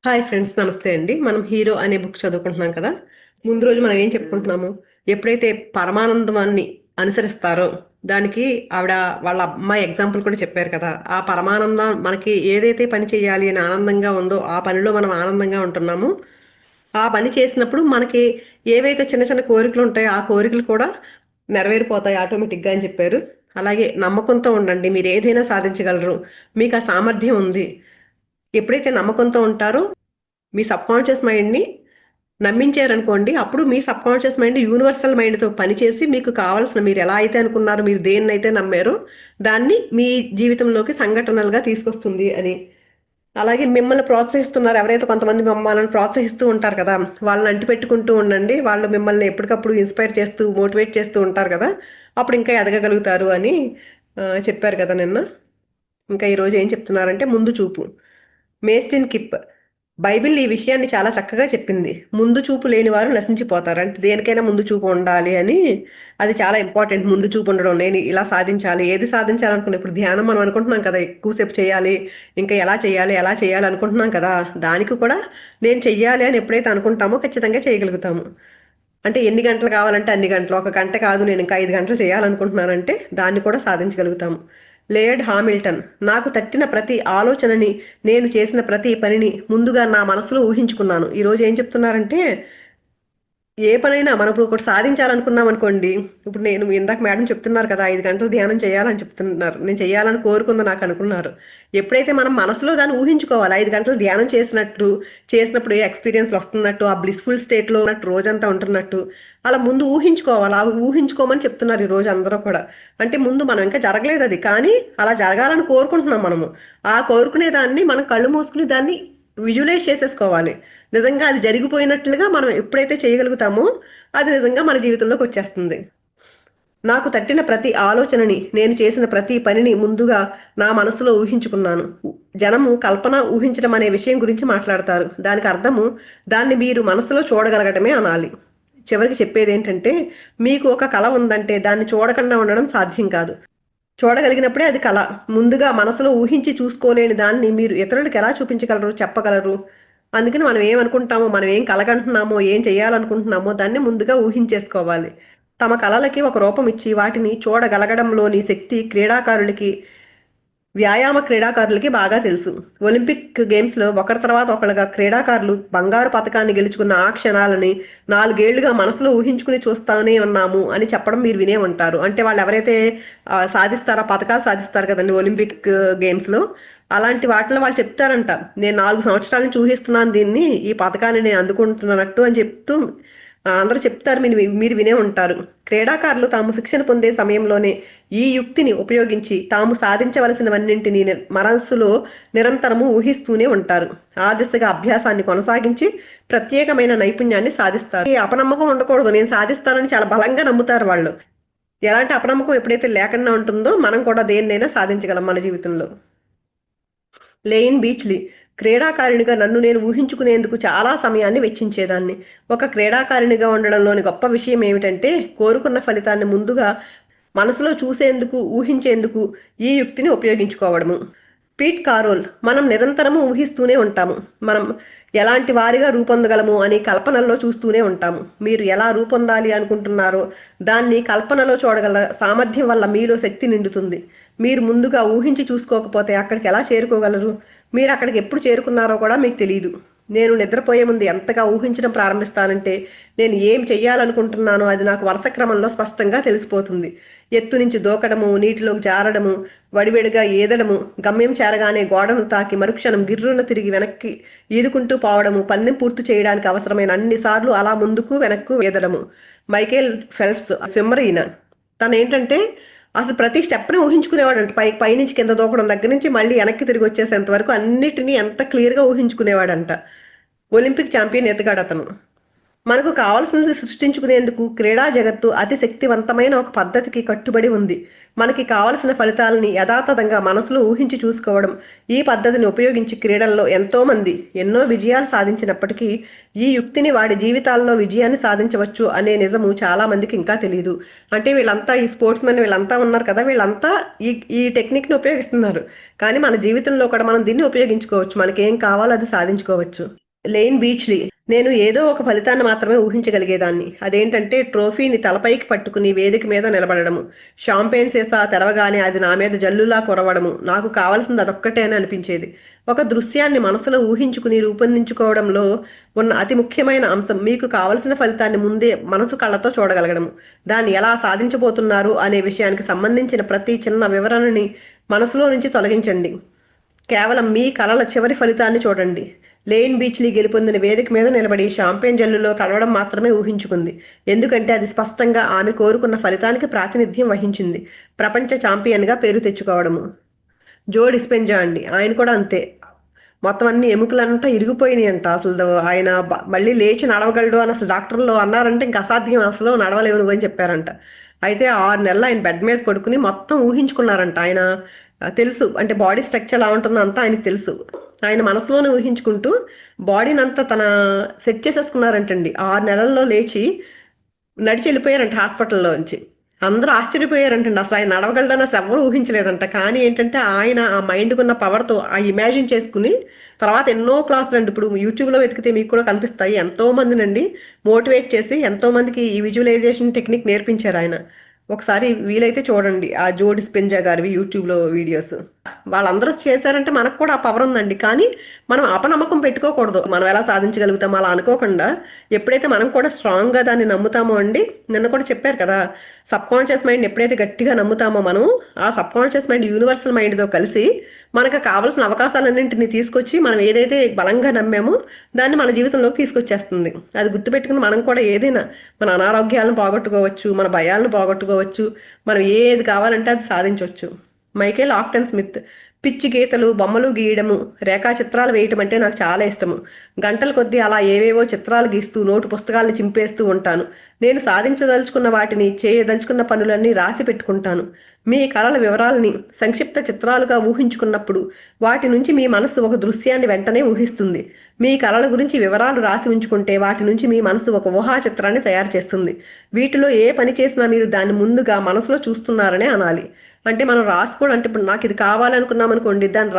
Hi friends, నమస్తే అండి. మనం 'హీరో' అనే బుక్ చదువుకుంటున్నాం కదా! ముందు రోజు మనం ఏం చెప్పుకుంటున్నాము? ఎప్పుడైతే పరమానందాన్ని అనుసరిస్తారో, దానికి ఆవిడ వాళ్ళ అమ్మాయి ఎగ్జాంపుల్ కూడా చెప్పారు కదా! ఆ పరమానందం మనకి ఏదైతే పని చేయాలి అని ఆనందంగా ఉందో, ఆ పనిలో మనం ఆనందంగా ఉంటున్నామో, ఆ పని చేసినప్పుడు మనకి ఏవైతే చిన్న చిన్న కోరికలు ఉంటాయో, ఆ కోరికలు కూడా నెరవేరిపోతాయి ఆటోమేటిక్‌గా అని చెప్పారు. అలాగే నమ్మకంతో ఉండండి. మీరు ఏదైనా సాధించగలరు. మీకు ఆ సామర్థ్యం ఉంది. ఎప్పుడైతే నమ్మకంతో ఉంటారో మీ సబ్‌కాన్షియస్ మైండ్‌ని నమ్మించారనుకోండి, అప్పుడు మీ సబ్‌కాన్షియస్ మైండ్ యూనివర్సల్ మైండ్‌తో పనిచేసి మీకు కావాల్సిన మీరు ఎలా అయితే అనుకున్నారో, మీరు దేన్నైతే నమ్మారో, దాన్ని మీ జీవితంలోకి సంఘటనలుగా తీసుకొస్తుంది అని. అలాగే మిమ్మల్ని ప్రోత్సహిస్తున్నారు. ఎవరైతే కొంతమంది మిమ్మల్ని ప్రోత్సహిస్తూ ఉంటారు కదా! వాళ్ళని అంటిపెట్టుకుంటూ ఉండండి. వాళ్ళు మిమ్మల్ని ఎప్పటికప్పుడు ఇన్‌స్పైర్ చేస్తూ, మోటివేట్ చేస్తూ ఉంటారు కదా! అప్పుడు ఇంకా ఎదగగలుగుతారు అని చెప్పారు కదా నిన్న. ఇంకా ఈరోజు ఏం చెప్తున్నారంటే ముందు చూపు. మేస్టిన్ కిప్ బైబిల్ ఈ విషయాన్ని చాలా చక్కగా చెప్పింది. ముందు చూపు లేని వారు నశించిపోతారు. అంటే దేనికైనా ముందు చూపు ఉండాలి అని. అది చాలా ఇంపార్టెంట్ ముందు చూపు ఉండడం. నేను ఇలా సాధించాలి, ఏది సాధించాలనుకున్నా ఇప్పుడు ధ్యానం మనం అనుకుంటున్నాం కదా! ఎక్కువసేపు చేయాలి, ఇంకా ఎలా చేయాలి అనుకుంటున్నాం కదా! దానికి కూడా నేను చెయ్యాలి అని ఎప్పుడైతే అనుకుంటామో ఖచ్చితంగా చేయగలుగుతాము. అంటే ఎన్ని గంటలు కావాలంటే అన్ని గంటలు. ఒక గంట కాదు నేను ఇంకా 5 గంటలు చేయాలనుకుంటున్నానంటే దాన్ని కూడా సాధించగలుగుతాము. లేయర్డ్ హామిల్టన్ నాకు తట్టిన ప్రతి ఆలోచనని, నేను చేసిన ప్రతి పనిని ముందుగా నా మనసులో ఊహించుకున్నాను. ఈరోజు ఏం చెప్తున్నారంటే ఏ పనైనా మనం ఇప్పుడు ఒకటి సాధించాలనుకున్నాం అనుకోండి. ఇప్పుడు నేను ఇందాక మేడం చెప్తున్నారు కదా! 5 గంటలు ధ్యానం చేయాలని చెప్తున్నారు. నేను చేయాలని కోరుకుంది నాకు అనుకున్నారు. ఎప్పుడైతే మనం మనసులో దాన్ని ఊహించుకోవాలి. 5 గంటలు ధ్యానం చేసినట్టు, చేసినప్పుడు ఏ ఎక్స్‌పీరియన్స్ వస్తున్నట్టు, ఆ బ్లిస్‌ఫుల్ స్టేట్‌లో ఉన్నట్టు రోజంతా ఉంటున్నట్టు, అలా ముందు ఊహించుకోవాలి. అవి ఊహించుకోమని చెప్తున్నారు ఈరోజు అందరూ కూడా. అంటే ముందు మనం ఇంకా జరగలేదది. కానీ అలా జరగాలని కోరుకుంటున్నాం మనము. ఆ కోరుకునే దాన్ని మనం కళ్ళు మూసుకొని దాన్ని విజువలైజ్ చేసేసుకోవాలి. నిజంగా అది జరిగిపోయినట్లుగా మనం ఎప్పుడైతే చేయగలుగుతామో, అది నిజంగా మన జీవితంలోకి వచ్చేస్తుంది. నాకు తట్టిన ప్రతి ఆలోచనని, నేను చేసిన ప్రతి పనిని ముందుగా నా మనసులో ఊహించుకున్నాను. జనము కల్పన, ఊహించడం అనే విషయం గురించి మాట్లాడతారు. దానికి అర్థము దాన్ని మీరు మనసులో చూడగలగటమే అనాలి. చివరికి చెప్పేదేంటంటే, మీకు ఒక కల ఉందంటే దాన్ని చూడకుండా ఉండడం సాధ్యం కాదు. చూడగలిగినప్పుడే అది కల. ముందుగా మనసులో ఊహించి చూసుకోలేని దాన్ని మీరు ఇతరులకు ఎలా చూపించగలరు, చెప్పగలరు? అందుకని మనం ఏమనుకుంటామో, మనం ఏం కలగంటున్నామో, ఏం చేయాలనుకుంటున్నామో దాన్ని ముందుగా ఊహించేసుకోవాలి. తమ కలలకి ఒక రూపం ఇచ్చి వాటిని చూడగలగడంలోని శక్తి వ్యాయామ క్రీడాకారులకి బాగా తెలుసు. ఒలింపిక్ గేమ్స్‌లో ఒకరి తర్వాత ఒకళ్ళుగా క్రీడాకారులు బంగారు పతకాన్ని గెలుచుకున్న ఆ క్షణాలని 4 ఏళ్లుగా మనసులో ఊహించుకుని చూస్తానే ఉన్నాము అని చెప్పడం మీరు వినే ఉంటారు. అంటే వాళ్ళెవరైతే సాధిస్తారో పతకాలు సాధిస్తారు కదండీ ఒలింపిక్ గేమ్స్‌లో. అలాంటి వాటిలో వాళ్ళు చెప్తారంట. నేను 4 సంవత్సరాల నుంచి ఊహిస్తున్నాను దీన్ని. ఈ పతకాన్ని నేను అందుకుంటున్నట్టు అని చెప్తూ అందరూ చెప్తారు. మీరు వినే ఉంటారు. క్రీడాకారులు తాము శిక్షణ పొందే సమయంలోనే ఈ యుక్తిని ఉపయోగించి తాము సాధించవలసినవన్నింటినీ మనస్సులో నిరంతరము ఊహిస్తూనే ఉంటారు. ఆ దిశగా అభ్యాసాన్ని కొనసాగించి ప్రత్యేకమైన నైపుణ్యాన్ని సాధిస్తారు. ఈ అపనమ్మకం ఉండకూడదు. నేను సాధిస్తానని చాలా బలంగా నమ్ముతారు వాళ్ళు. ఎలాంటి అపనమ్మకం ఎప్పుడైతే లేకుండా ఉంటుందో మనం కూడా దేన్నైనా సాధించగలం మన జీవితంలో. లెయిన్ బీచ్లీ క్రీడాకారిణిగా నన్ను నేను ఊహించుకునేందుకు చాలా సమయాన్ని వెచ్చించేదాన్ని. ఒక క్రీడాకారిణిగా ఉండడంలోని గొప్ప విషయం ఏమిటంటే కోరుకున్న ఫలితాన్ని ముందుగా మనసులో చూసేందుకు, ఊహించేందుకు ఈ యుక్తిని ఉపయోగించుకోవడము. పీట్ కారోల్ మనం నిరంతరము ఊహిస్తూనే ఉంటాము. మనం ఎలాంటి వారిగా రూపొందగలము అని కల్పనల్లో చూస్తూనే ఉంటాము. మీరు ఎలా రూపొందాలి అనుకుంటున్నారో దాన్ని కల్పనలో చూడగల సామర్థ్యం వల్ల మీలో శక్తి నిండుతుంది. మీరు ముందుగా ఊహించి చూసుకోకపోతే అక్కడికి ఎలా చేరుకోగలరు? మీరు అక్కడికి ఎప్పుడు చేరుకున్నారో కూడా మీకు తెలీదు. నేను నిద్రపోయే ముందు ఎంతగా ఊహించడం ప్రారంభిస్తానంటే నేను ఏం చెయ్యాలనుకుంటున్నానో అది నాకు వరుస క్రమంలో స్పష్టంగా తెలిసిపోతుంది. ఎత్తు నుంచి దూకడము, నీటిలోకి జారడము, వడివడిగా ఈదడము, గమ్యం చేరగానే గోడను తాకి మరుక్షణం గిర్రున తిరిగి వెనక్కి ఈదుకుంటూ పోవడము, పందెం పూర్తి చేయడానికి అవసరమైన అన్ని సార్లు అలా ముందుకు వెనక్కు ఈదడము. మైకేల్ ఫెల్ప్స్ స్విమ్మర్ ఈయన. తనేంటంటే అసలు ప్రతి స్టెప్‌ని ఊహించుకునేవాడంట. పైనుంచి కింద దూకడం దగ్గర నుంచి మళ్ళీ వెనక్కి తిరిగి వచ్చేసేంత వరకు అన్నిటిని ఎంత క్లియర్‌గా ఊహించుకునేవాడంట. Olympic champion ఎతగాడతను. మనకు కావాల్సినది సృష్టించుకునేందుకు క్రీడా జగత్తు అతి శక్తివంతమైన ఒక పద్ధతికి కట్టుబడి ఉంది. మనకి కావలసిన ఫలితాలని యథాతథంగా మనసులో ఊహించి చూసుకోవడం. ఈ పద్ధతిని ఉపయోగించి క్రీడల్లో ఎంతోమంది ఎన్నో విజయాలు సాధించినప్పటికీ ఈ యుక్తిని వాడి జీవితాల్లో విజయాన్ని సాధించవచ్చు అనే నిజము చాలా మందికి ఇంకా తెలియదు. అంటే వీళ్ళంతా ఈ స్పోర్ట్స్ మెన్ వీళ్ళంతా ఉన్నారు కదా, వీళ్ళంతా ఈ టెక్నిక్ని ఉపయోగిస్తున్నారు. కానీ మన జీవితంలో కూడా మనం దీన్ని ఉపయోగించుకోవచ్చు. మనకి ఏం కావాలో అది సాధించుకోవచ్చు. లేన్ బీచ్లీ, నేను ఏదో ఒక ఫలితాన్ని మాత్రమే ఊహించగలిగేదాన్ని. అదేంటంటే ట్రోఫీని తలపైకి పట్టుకుని వేదిక మీద నిలబడము, షాంపెయిన్ సీసా తెరవగానే అది నా మీద జల్లులా కురవడము, నాకు కావాల్సింది అదొక్కటే అని అనిపించేది. ఒక దృశ్యాన్ని మనసులో ఊహించుకుని రూపొందించుకోవడంలో ఉన్న అతి ముఖ్యమైన అంశం మీకు కావలసిన ఫలితాన్ని ముందే మనసు కళ్ళతో చూడగలగడము. దాన్ని ఎలా సాధించబోతున్నారు అనే విషయానికి సంబంధించిన ప్రతి చిన్న వివరణని మనసులో నుంచి తొలగించండి. కేవలం మీ కలల చివరి ఫలితాన్ని చూడండి. లేన్ బీచ్లీ గెలుపొందిన వేదిక మీద నిలబడి షాంపెయిన్ జల్లులో తడవడం మాత్రమే ఊహించుకుంది. ఎందుకంటే అది స్పష్టంగా ఆమె కోరుకున్న ఫలితానికి ప్రాతినిధ్యం వహించింది. ప్రపంచ ఛాంపియన్గా పేరు తెచ్చుకోవడము. జో డిస్పెంజా అండి, ఆయన కూడా అంతే. మొత్తం అన్ని ఎముకలంతా ఇరిగిపోయినాయి అంట. అసలు ఆయన మళ్ళీ లేచి నడవగలడు అని అసలు డాక్టర్లు అన్నారంటే ఇంకా అసాధ్యం, అసలు నడవలేవు నువ్వు అని చెప్పారంట. అయితే 6 నెలలు ఆయన బెడ్ మీద పడుకుని మొత్తం ఊహించుకున్నారంట. ఆయన తెలుసు అంటే బాడీ స్ట్రక్చర్ ఎలా ఉంటుందో అంతా ఆయనకు తెలుసు. ఆయన మనసులోనే ఊహించుకుంటూ బాడీని అంతా తన సెట్ చేసేసుకున్నారంటండి. 6 నెలల్లో లేచి నడిచి వెళ్ళిపోయారంట హాస్పిటల్లోంచి. అందరూ ఆశ్చర్యపోయారంటండి. అసలు ఆయన నడవగలడని అసలు ఎవరు ఊహించలేదంట. కానీ ఏంటంటే ఆయన ఆ మైండ్కున్న పవర్తో ఆ ఇమాజిన్ చేసుకుని తర్వాత ఎన్నో క్లాసులు అండి, ఇప్పుడు యూట్యూబ్లో వెతికితే మీకు కూడా కనిపిస్తాయి, ఎంతో మందినండి మోటివేట్ చేసి ఎంతో మందికి ఈ విజువలైజేషన్ టెక్నిక్ నేర్పించారు ఆయన. ఒకసారి వీలైతే చూడండి ఆ జో డిస్పెంజా గారివి యూట్యూబ్లో వీడియోస్. వాళ్ళందరూ చేశారంటే మనకు కూడా ఆ పవర్ ఉందండి. కానీ మనం అపనమ్మకం పెట్టుకోకూడదు. మనం ఎలా సాధించగలుగుతామో అలా అనుకోకుండా ఎప్పుడైతే మనం కూడా స్ట్రాంగ్గా దాన్ని నమ్ముతామో అండి, నిన్న కూడా చెప్పారు కదా, సబ్కాన్షియస్ మైండ్ ఎప్పుడైతే గట్టిగా నమ్ముతామో మనం, ఆ సబ్కాన్షియస్ మైండ్ యూనివర్సల్ మైండ్తో కలిసి మనకు కావాల్సిన అవకాశాలన్నింటినీ తీసుకొచ్చి మనం ఏదైతే బలంగా నమ్మామో దాన్ని మన జీవితంలోకి తీసుకొచ్చేస్తుంది. అది గుర్తుపెట్టుకుని మనం కూడా ఏదైనా మన అనారోగ్యాలను పోగొట్టుకోవచ్చు, మన భయాలను పోగొట్టుకోవచ్చు, మనం ఏది కావాలంటే అది సాధించవచ్చు. మైకేల్ ఆక్టన్ స్మిత్, పిచ్చి గీతలు బొమ్మలు గీయడము రేఖా చిత్రాలు వేయటం అంటే నాకు చాలా ఇష్టము. గంటల కొద్దీ అలా ఏవేవో చిత్రాలు గీస్తూ నోటు పుస్తకాలను చింపేస్తూ ఉంటాను. నేను సాధించదలుచుకున్న వాటిని చేయదలుచుకున్న పనులన్నీ రాసి పెట్టుకుంటాను. మీ కళల వివరాలని సంక్షిప్త చిత్రాలుగా ఊహించుకున్నప్పుడు వాటి నుంచి మీ మనసు ఒక దృశ్యాన్ని వెంటనే ఊహిస్తుంది. మీ కళల గురించి వివరాలు రాసి ఉంచుకుంటే వాటి నుంచి మీ మనసు ఒక ఊహా చిత్రాన్ని తయారు చేస్తుంది. వీటిలో ఏ పని చేసినా మీరు దాన్ని ముందుగా మనసులో చూస్తున్నారనే అనాలి. అంటే మనం రాసుకోవడం అంటే ఇప్పుడు నాకు ఇది కావాలనుకున్నాం అనుకోండి, దాన్ని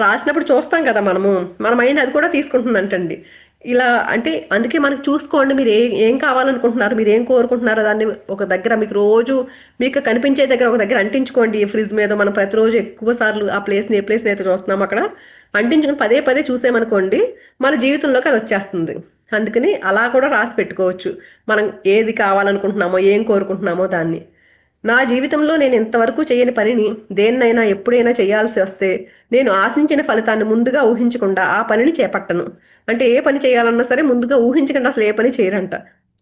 రాసినప్పుడు చూస్తాం కదా మనము, మన మైండ్ అది కూడా తీసుకుంటుందంటండి. ఇలా అంటే అందుకే మనకు చూసుకోండి, మీరు ఏం కావాలనుకుంటున్నారు, మీరు ఏం కోరుకుంటున్నారో దాన్ని ఒక దగ్గర మీకు రోజు మీకు కనిపించే దగ్గర ఒక దగ్గర అంటించుకోండి. ఫ్రిడ్జ్ మీద మనం ప్రతిరోజు ఎక్కువ సార్లు ఆ ప్లేస్ని ఏ ప్లేస్ని అయితే చూస్తున్నాం అక్కడ అంటించుకుని పదే పదే చూసామనుకోండి మన జీవితంలోకి అది వచ్చేస్తుంది. అందుకని అలా కూడా రాసి పెట్టుకోవచ్చు మనం ఏది కావాలనుకుంటున్నామో ఏం కోరుకుంటున్నామో దాన్ని. నా జీవితంలో నేను ఇంతవరకు చేయని పనిని దేన్నైనా ఎప్పుడైనా చేయాల్సి వస్తే నేను ఆశించిన ఫలితాన్ని ముందుగా ఊహించకుండా ఆ పనిని చేపట్టను. అంటే ఏ పని చేయాలన్నా సరే ముందుగా ఊహించకుండా అసలు ఏ పని చేయరంట.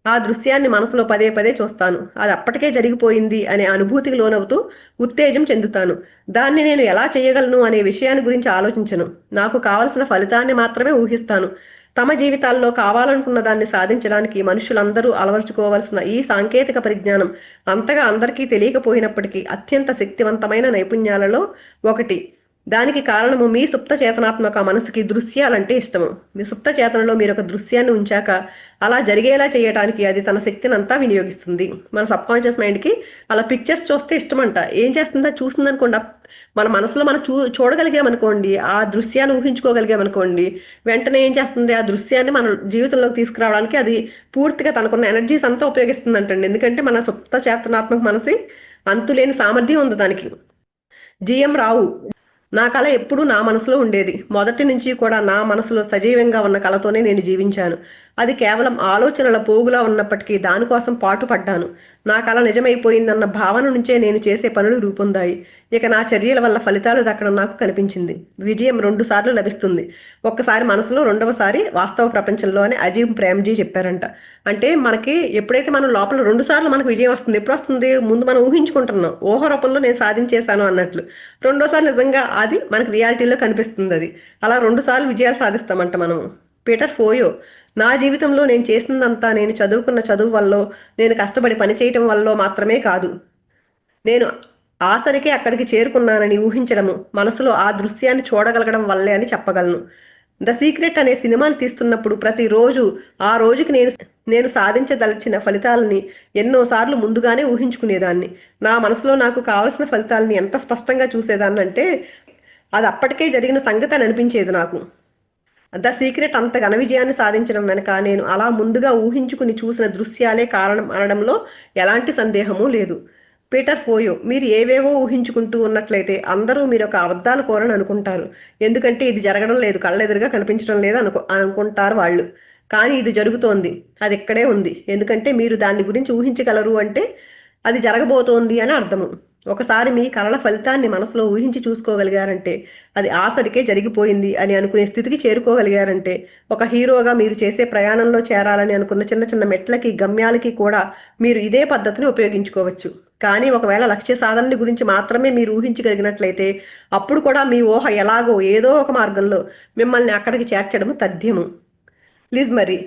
ఆ దృశ్యాన్ని మనసులో పదే పదే చూస్తాను. అది అప్పటికే జరిగిపోయింది అనే అనుభూతికి లోనవుతూ ఉత్తేజం చెందుతాను. దాన్ని నేను ఎలా చేయగలను అనే విషయాన్ని గురించి ఆలోచించను. నాకు కావలసిన ఫలితాన్ని మాత్రమే ఊహిస్తాను. తమ జీవితాల్లో కావాలనుకున్న దాన్ని సాధించడానికి మనుషులందరూ అలవర్చుకోవాల్సిన ఈ సాంకేతిక పరిజ్ఞానం అంతగా అందరికీ తెలియకపోయినప్పటికీ అత్యంత శక్తివంతమైన నైపుణ్యాలలో ఒకటి. దానికి కారణము మీ సుప్త చేతనాత్మక మనసుకి దృశ్యాలంటే ఇష్టము. మీ సుప్త చేతనలో మీరు ఒక దృశ్యాన్ని ఉంచాక అలా జరిగేలా చేయడానికి అది తన శక్తిని అంతా వినియోగిస్తుంది. మన సబ్కాన్షియస్ మైండ్కి అలా పిక్చర్స్ చూస్తే ఇష్టమంట. ఏం చేస్తుందో చూస్తుందనుకోండి, మన మనసులో మనం చూడగలిగామనుకోండి, ఆ దృశ్యాన్ని ఊహించుకోగలిగామనుకోండి, వెంటనే ఏం చేస్తుంది, ఆ దృశ్యాన్ని మన జీవితంలోకి తీసుకురావడానికి అది పూర్తిగా తనకున్న ఎనర్జీస్ అంతా ఉపయోగిస్తుందంటండి. ఎందుకంటే మన సుప్త చేతనాత్మక మనసి అంతులేని సామర్థ్యం ఉంది దానికి. జిఎం రావు, నా కళ ఎప్పుడూ నా మనసులో ఉండేది. మొదటి నుంచి కూడా నా మనసులో సజీవంగా ఉన్న కళతోనే నేను జీవించాను. అది కేవలం ఆలోచనల పోగులా ఉన్నప్పటికీ దానికోసం పాటుపడ్డాను. నా కళ నిజమైపోయిందన్న భావన నుంచే నేను చేసే పనులు రూపొందాయి. ఇక నా చర్యల వల్ల ఫలితాలు దక్కడం నాకు కనిపించింది. విజయం 2 సార్లు లభిస్తుంది, ఒక్కసారి మనసులో, రెండవసారి వాస్తవ ప్రపంచంలో అని అజీమ్ ప్రేమ్జీ చెప్పారంట. అంటే మనకి ఎప్పుడైతే మనం లోపల 2 సార్లు మనకు విజయం వస్తుంది, ఎప్పుడు వస్తుంది, ముందు మనం ఊహించుకుంటున్నాం ఊహ రూపంలో నేను సాధించేశాను అన్నట్లు. రెండోసారి నిజంగా అది మనకు రియాలిటీలో కనిపిస్తుంది. అది అలా 2 సార్లు విజయాలు సాధిస్తామంట మనం. పీటర్ ఫోయో. నా జీవితంలో నేను చేసిందంతా నేను చదువుకున్న చదువు వల్లో, నేను కష్టపడి పని చేయటం వల్లో మాత్రమే కాదు. నేను ఆసరికే అక్కడికి చేరుకున్నానని ఊహించడము, మనసులో ఆ దృశ్యాన్ని చూడగలగడం వల్లే అని చెప్పగలను. ద సీక్రెట్ అనే సినిమాని తీస్తున్నప్పుడు ప్రతిరోజు ఆ రోజుకి నేను నేను సాధించదలిచిన ఫలితాలని ఎన్నోసార్లు ముందుగానే ఊహించుకునేదాన్ని. నా మనసులో నాకు కావలసిన ఫలితాలని ఎంత స్పష్టంగా చూసేదాన్నంటే అది అప్పటికే జరిగిన సంగతి అని అనిపించేది నాకు. ద సీక్రెట్ అంత ఘన విజయాన్ని సాధించడం వెనక నేను అలా ముందుగా ఊహించుకుని చూసిన దృశ్యాలే కారణం అనడంలో ఎలాంటి సందేహమూ లేదు. పీటర్ ఫోయో. మీరు ఏవేవో ఊహించుకుంటూ ఉన్నట్లయితే అందరూ మీరు ఒక అబద్ధాలు కోరని అనుకుంటారు. ఎందుకంటే ఇది జరగడం లేదు, కళ్ళెదురుగా కనిపించడం లేదు అనుకుంటారు వాళ్ళు. కానీ ఇది జరుగుతోంది. అది ఇక్కడే ఉంది. ఎందుకంటే మీరు దాని గురించి ఊహించగలరు అంటే అది జరగబోతోంది అని అర్థము. ఒకసారి మీ కలల ఫలితాన్ని మనసులో ఊహించి చూసుకోగలిగారంటే అది ఆసరికే జరిగిపోయింది అని అనుకునే స్థితికి చేరుకోగలిగారంటే ఒక హీరోగా మీరు చేసే ప్రయాణంలో చేరాలని అనుకున్న చిన్న చిన్న మెట్లకి గమ్యాలకి కూడా మీరు ఇదే పద్ధతిని ఉపయోగించుకోవచ్చు. కానీ ఒకవేళ లక్ష్య సాధనని గురించి మాత్రమే మీరు ఊహించగలిగినట్లయితే అప్పుడు కూడా మీ ఊహ ఎలాగో ఏదో ఒక మార్గంలో మిమ్మల్ని అక్కడికి చేర్చడం తథ్యము. లిజ్ మరి.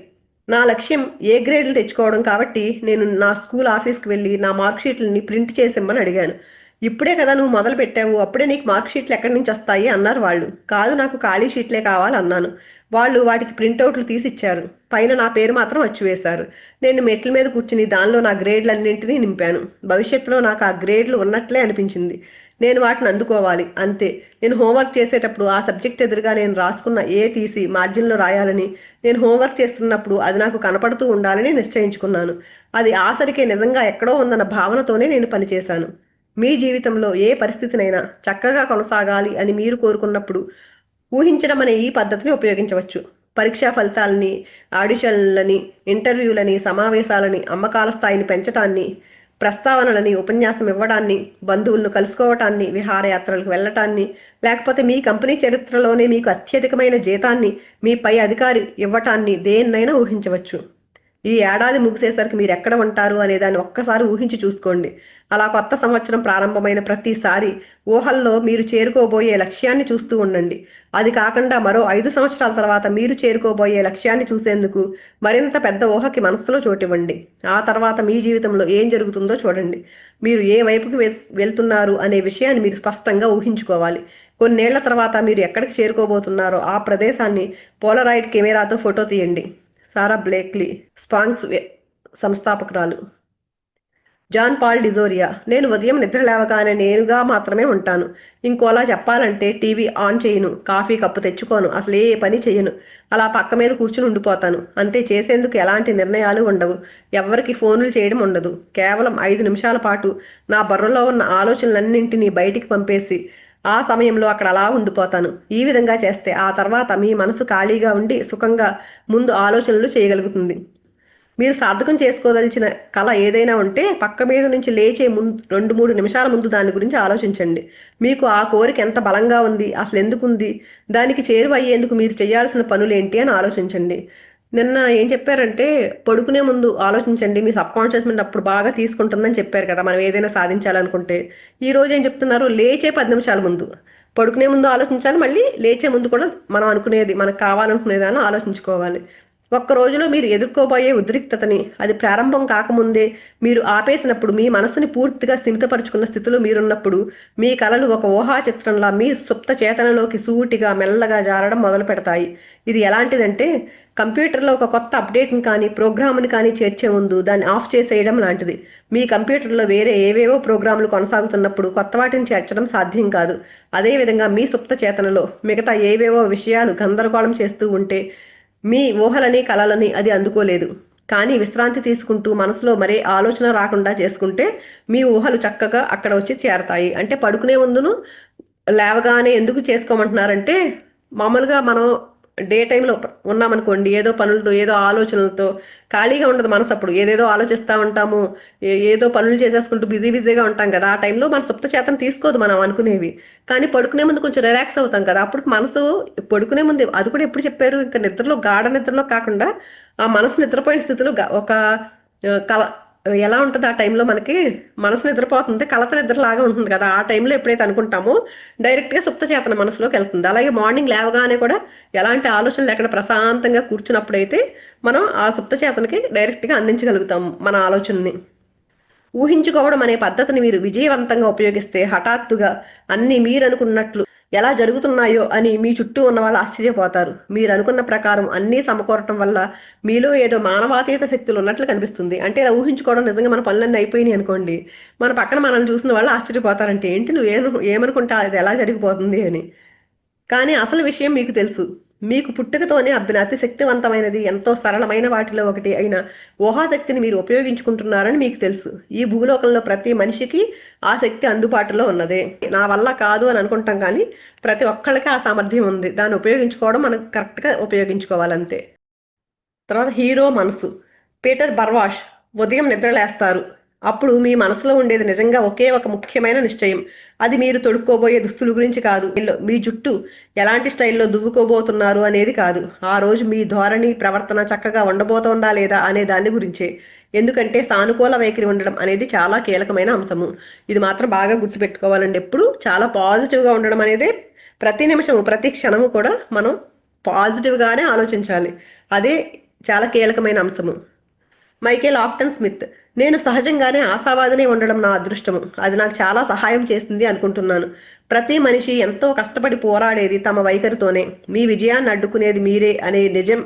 నా లక్ష్యం ఏ గ్రేడ్లు తెచ్చుకోవడం కాబట్టి నేను నా స్కూల్ ఆఫీస్కి వెళ్ళి నా మార్క్ షీట్లని ప్రింట్ చేసిమ్మని అడిగాను. ఇప్పుడే కదా నువ్వు మొదలు పెట్టావు, అప్పుడే నీకు మార్క్ షీట్లు ఎక్కడి నుంచి వస్తాయి అన్నారు వాళ్ళు. కాదు, నాకు ఖాళీ షీట్లే కావాలన్నాను. వాళ్ళు వాటికి ప్రింట్అవుట్లు తీసిచ్చారు. పైన నా పేరు మాత్రం అచ్చువేశారు. నేను మెట్ల మీద కూర్చుని దానిలో నా గ్రేడ్లన్నింటినీ నింపాను. భవిష్యత్తులో నాకు ఆ గ్రేడ్లు ఉన్నట్లే అనిపించింది. నేను వాటిని అందుకోవాలి అంతే. నేను హోంవర్క్ చేసేటప్పుడు ఆ సబ్జెక్ట్ ఎదురుగా నేను రాసుకున్న ఏ తీసి మార్జిన్లో రాయాలని, నేను హోంవర్క్ చేస్తున్నప్పుడు అది నాకు కనపడుతూ ఉండాలని నిశ్చయించుకున్నాను. అది ఆసరికే నిజంగా ఎక్కడో ఉందన్న భావనతోనే నేను పనిచేశాను. మీ జీవితంలో ఏ పరిస్థితినైనా చక్కగా కొనసాగాలి అని మీరు కోరుకున్నప్పుడు ఊహించడం అనే ఈ పద్ధతిని ఉపయోగించవచ్చు. పరీక్షా ఫలితాలని, ఆడిషన్లని, ఇంటర్వ్యూలని, సమావేశాలని, అమ్మకాల స్థాయిని పెంచటాన్ని, ప్రస్తావనలని, ఉపన్యాసం ఇవ్వడాన్ని, బంధువులను కలుసుకోవటాన్ని, విహారయాత్రలకు వెళ్ళటాన్ని, లేకపోతే మీ కంపెనీ చరిత్రలోనే మీకు అత్యధికమైన జీతాన్ని మీ పై అధికారి ఇవ్వటాన్ని దేన్నైనా ఊహించవచ్చు. ఈ ఏడాది ముగిసేసరికి మీరు ఎక్కడ ఉంటారు అనే దాన్ని ఒక్కసారి ఊహించి చూసుకోండి. అలా కొత్త సంవత్సరం ప్రారంభమైన ప్రతిసారి ఊహల్లో మీరు చేరుకోబోయే లక్ష్యాన్ని చూస్తూ ఉండండి. అది కాకుండా మరో 5 సంవత్సరాల తర్వాత మీరు చేరుకోబోయే లక్ష్యాన్ని చూసేందుకు మరింత పెద్ద ఊహకి మనస్సులో చోటివ్వండి. ఆ తర్వాత మీ జీవితంలో ఏం జరుగుతుందో చూడండి. మీరు ఏ వైపుకి వెళ్తున్నారు అనే విషయాన్ని మీరు స్పష్టంగా ఊహించుకోవాలి. కొన్నేళ్ల తర్వాత మీరు ఎక్కడికి చేరుకోబోతున్నారో ఆ ప్రదేశాన్ని పోలరాయిడ్ కెమెరాతో ఫోటో తీయండి. సారా బ్లేక్లీ, స్పాంక్స్ సంస్థాపకురాలు. John Paul DeJoria. నేను ఉదయం నిద్ర లేవగానే నేనుగా మాత్రమే ఉంటాను. ఇంకోలా చెప్పాలంటే టీవీ ఆన్ చేయను, కాఫీ కప్పు తెచ్చుకోను, అసలు ఏ పని చెయ్యను. అలా పక్క మీద కూర్చుని ఉండిపోతాను అంతే. చేసేందుకు ఎలాంటి నిర్ణయాలు ఉండవు. ఎవ్వరికి ఫోన్లు చేయడం ఉండదు. కేవలం 5 నిమిషాల పాటు నా బుర్రలో ఉన్న ఆలోచనలన్నింటినీ బయటికి పంపేసి ఆ సమయంలో అక్కడ అలా ఉండిపోతాను. ఈ విధంగా చేస్తే ఆ తర్వాత మీ మనసు ఖాళీగా ఉండి సుఖంగా ముందు ఆలోచనలు చేయగలుగుతుంది. మీరు సార్థకం చేసుకోదలిచిన కళ ఏదైనా ఉంటే పక్క మీద నుంచి లేచే ముందు 2-3 నిమిషాల ముందు దాని గురించి ఆలోచించండి. మీకు ఆ కోరిక ఎంత బలంగా ఉంది, అసలు ఎందుకు ఉంది, దానికి చేరువయ్యేందుకు మీరు చేయాల్సిన పనులేంటి అని ఆలోచించండి. నిన్న ఏం చెప్పారంటే పడుకునే ముందు ఆలోచించండి, మీ సబ్కాన్షియస్ మైండ్ అప్పుడు బాగా తీసుకుంటుందని చెప్పారు కదా మనం ఏదైనా సాధించాలనుకుంటే. ఈ రోజు ఏం చెప్తున్నారు, లేచే 10 నిమిషాల ముందు. పడుకునే ముందు ఆలోచించాలి, మళ్ళీ లేచే ముందు కూడా మనం అనుకునేది, మనకు కావాలనుకునేదాన్ని ఆలోచించుకోవాలి. ఒక్క రోజులో మీరు ఎదుర్కోబోయే ఉద్రిక్తతని అది ప్రారంభం కాకముందే మీరు ఆపేసినప్పుడు, మీ మనసుని పూర్తిగా స్థిమితపరుచుకున్న స్థితిలో మీరున్నప్పుడు మీ కలలు ఒక ఊహా చిత్రంలా మీ సుప్త చేతనలోకి సూటిగా మెల్లగా జారడం మొదలు పెడతాయి. ఇది ఎలాంటిదంటే కంప్యూటర్లో ఒక కొత్త అప్డేట్ని కానీ ప్రోగ్రామ్ని కానీ చేర్చే ముందు దాన్ని ఆఫ్ చేసేయడం లాంటిది. మీ కంప్యూటర్లో వేరే ఏవేవో ప్రోగ్రాములు కొనసాగుతున్నప్పుడు కొత్త వాటిని చేర్చడం సాధ్యం కాదు. అదేవిధంగా మీ సుప్త చేతనలో మిగతా ఏవేవో విషయాలు గందరగోళం చేస్తూ ఉంటే మీ ఊహలని కలలని అది అందుకోలేదు. కానీ విశ్రాంతి తీసుకుంటూ మనసులో మరే ఆలోచన రాకుండా చేసుకుంటే మీ ఊహలు చక్కగా అక్కడ వచ్చి చేరతాయి. అంటే పడుకునే ముందును లేవగానే ఎందుకు చేసుకోమంటున్నారంటే మామూలుగా మనం డే టైంలో ఉన్నామనుకోండి, ఏదో పనులతో ఏదో ఆలోచనలతో ఖాళీగా ఉండదు మనసు. అప్పుడు ఏదేదో ఆలోచిస్తూ ఉంటాము, ఏదో పనులు చేసేసుకుంటూ బిజీగా ఉంటాం కదా. ఆ టైంలో మన సుప్త చేతన తీసుకోదు మనం అనుకునేవి. కానీ పడుకునే ముందు కొంచెం రిలాక్స్ అవుతాం కదా, అప్పుడు మనసు పడుకునే ముందు, అది కూడా ఎప్పుడు చెప్పారు, ఇంకా నిద్రలో గాఢ నిద్రలో కాకుండా ఆ మనసు నిద్రపోయిన స్థితిలో ఒక కల ఎలా ఉంటుంది ఆ టైంలో మనకి మనసు నిద్రపోతుంది, కలత నిద్రలాగా ఉంటుంది కదా. ఆ టైంలో ఎప్పుడైతే అనుకుంటామో డైరెక్ట్గా సుప్త చేతన మనసులోకి వెళ్తుంది. అలాగే మార్నింగ్ లేవగానే కూడా ఎలాంటి ఆలోచన లేకుండా ప్రశాంతంగా కూర్చున్నప్పుడైతే మనం ఆ సుప్త చేతనకి డైరెక్ట్గా అందించగలుగుతాం మన ఆలోచనని. ఊహించుకోవడం అనే పద్ధతిని మీరు విజయవంతంగా ఉపయోగిస్తే హఠాత్తుగా అన్ని మీరు అనుకున్నట్లు ఎలా జరుగుతున్నాయో అని మీ చుట్టూ ఉన్న వాళ్ళు ఆశ్చర్యపోతారు. మీరు అనుకున్న ప్రకారం అన్నీ సమకూరటం వల్ల మీలో ఏదో మానవాతీత శక్తులు ఉన్నట్లు కనిపిస్తుంది. అంటే ఇలా ఊహించుకోవడం నిజంగా మన పనులన్నీ అయిపోయినాయి అనుకోండి, మన పక్కన మనల్ని చూసిన వాళ్ళు ఆశ్చర్యపోతారంటే ఏంటి నువ్వు ఏమనుకుంటా అది ఎలా జరిగిపోతుంది అని. కానీ అసలు విషయం మీకు తెలుసు. మీకు పుట్టుకతోనే అతి శక్తివంతమైనది, ఎంతో సరళమైన వాటిలో ఒకటి అయిన ఊహాశక్తిని మీరు ఉపయోగించుకుంటున్నారని మీకు తెలుసు. ఈ భూలోకంలో ప్రతి మనిషికి ఆ శక్తి అందుబాటులో ఉన్నదే. నా వల్ల కాదు అని అనుకుంటాం, కానీ ప్రతి ఒక్కళ్ళకి ఆ సామర్థ్యం ఉంది. దాన్ని ఉపయోగించుకోవడం మనం కరెక్ట్గా ఉపయోగించుకోవాలంతే. తర్వాత హీరో మనసు. పీటర్ బర్వాష్. ఉదయం నిద్రలేస్తారు. అప్పుడు మీ మనసులో ఉండేది నిజంగా ఒకే ఒక ముఖ్యమైన నిశ్చయం. అది మీరు తొడుక్కోబోయే దుస్తుల గురించి కాదు, మీ జుట్టు ఎలాంటి స్టైల్లో దువ్వుకోబోతున్నారు అనేది కాదు, ఆ రోజు మీ ధోరణి ప్రవర్తన చక్కగా ఉండబోతోందా లేదా అనే దాని గురించే. ఎందుకంటే సానుకూల వైఖరి ఉండడం అనేది చాలా కీలకమైన అంశము. ఇది మాత్రం బాగా గుర్తుపెట్టుకోవాలండి. ఎప్పుడు చాలా పాజిటివ్గా ఉండడం అనేది ప్రతి నిమిషము ప్రతి క్షణము కూడా మనం పాజిటివ్గానే ఆలోచించాలి. అదే చాలా కీలకమైన అంశము. Michael Acton Smith. నేను సహజంగానే ఆశావాదినే ఉండడం నా అదృష్టము. అది నాకు చాలా సహాయం చేస్తుంది అనుకుంటున్నాను. ప్రతి మనిషి ఎంతో కష్టపడి పోరాడేది తమ వైఖరితోనే. మీ విజయాన్ని అడ్డుకునేది మీరే అనే నిజం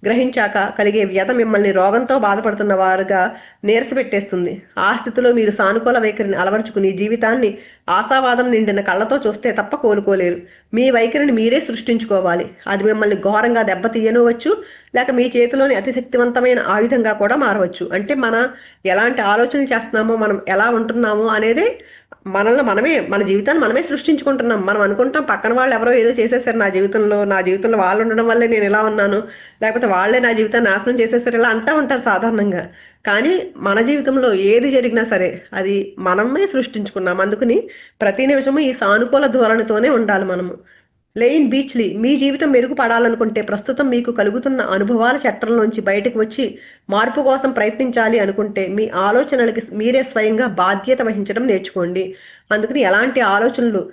గ్రహించాక కలిగే వ్యధ మిమ్మల్ని రోగంతో బాధపడుతున్న వారుగా నీరసపెట్టేస్తుంది. ఆ స్థితిలో మీరు సానుకూల వైఖరిని అలవరుచుకుని జీవితాన్ని ఆశావాదం నిండిన కళ్ళతో చూస్తే తప్ప కోలుకోలేరు. మీ వైఖరిని మీరే సృష్టించుకోవాలి. అది మిమ్మల్ని ఘోరంగా దెబ్బతీయనవచ్చు, లేక మీ చేతిలోని అతి శక్తివంతమైన ఆయుధంగా కూడా మారవచ్చు. అంటే ఎలాంటి ఆలోచనలు చేస్తున్నామో, మనం ఎలా ఉంటున్నామో అనేది మన జీవితాన్ని మనమే సృష్టించుకుంటున్నాం. మనం అనుకుంటాం పక్కన వాళ్ళు ఎవరో ఏదో చేసేసారు నా జీవితంలో వాళ్ళు ఉండడం వల్లే నేను ఇలా ఉన్నాను, లేకపోతే వాళ్ళే నా జీవితాన్ని నాశనం చేసేసారు, ఇలా అంటూ ఉంటారు సాధారణంగా. కానీ మన జీవితంలో ఏది జరిగినా సరే అది మనమే సృష్టించుకున్నాం. అందుకని ప్రతి నిమిషము ఈ సానుకూల ధోరణితోనే ఉండాలి మనము. లెయిన్ బీచ్లీ. మీ జీవితం మెరుగుపడాలనుకుంటే ప్రస్తుతం మీకు కలుగుతున్న అనుభవాల చట్టంలోంచి బయటకు వచ్చి మార్పు కోసం ప్రయత్నించాలి అనుకుంటే మీ ఆలోచనలకి మీరే స్వయంగా బాధ్యత వహించడం నేర్చుకోండి. అందుకని ఎలాంటి ఆలోచనలు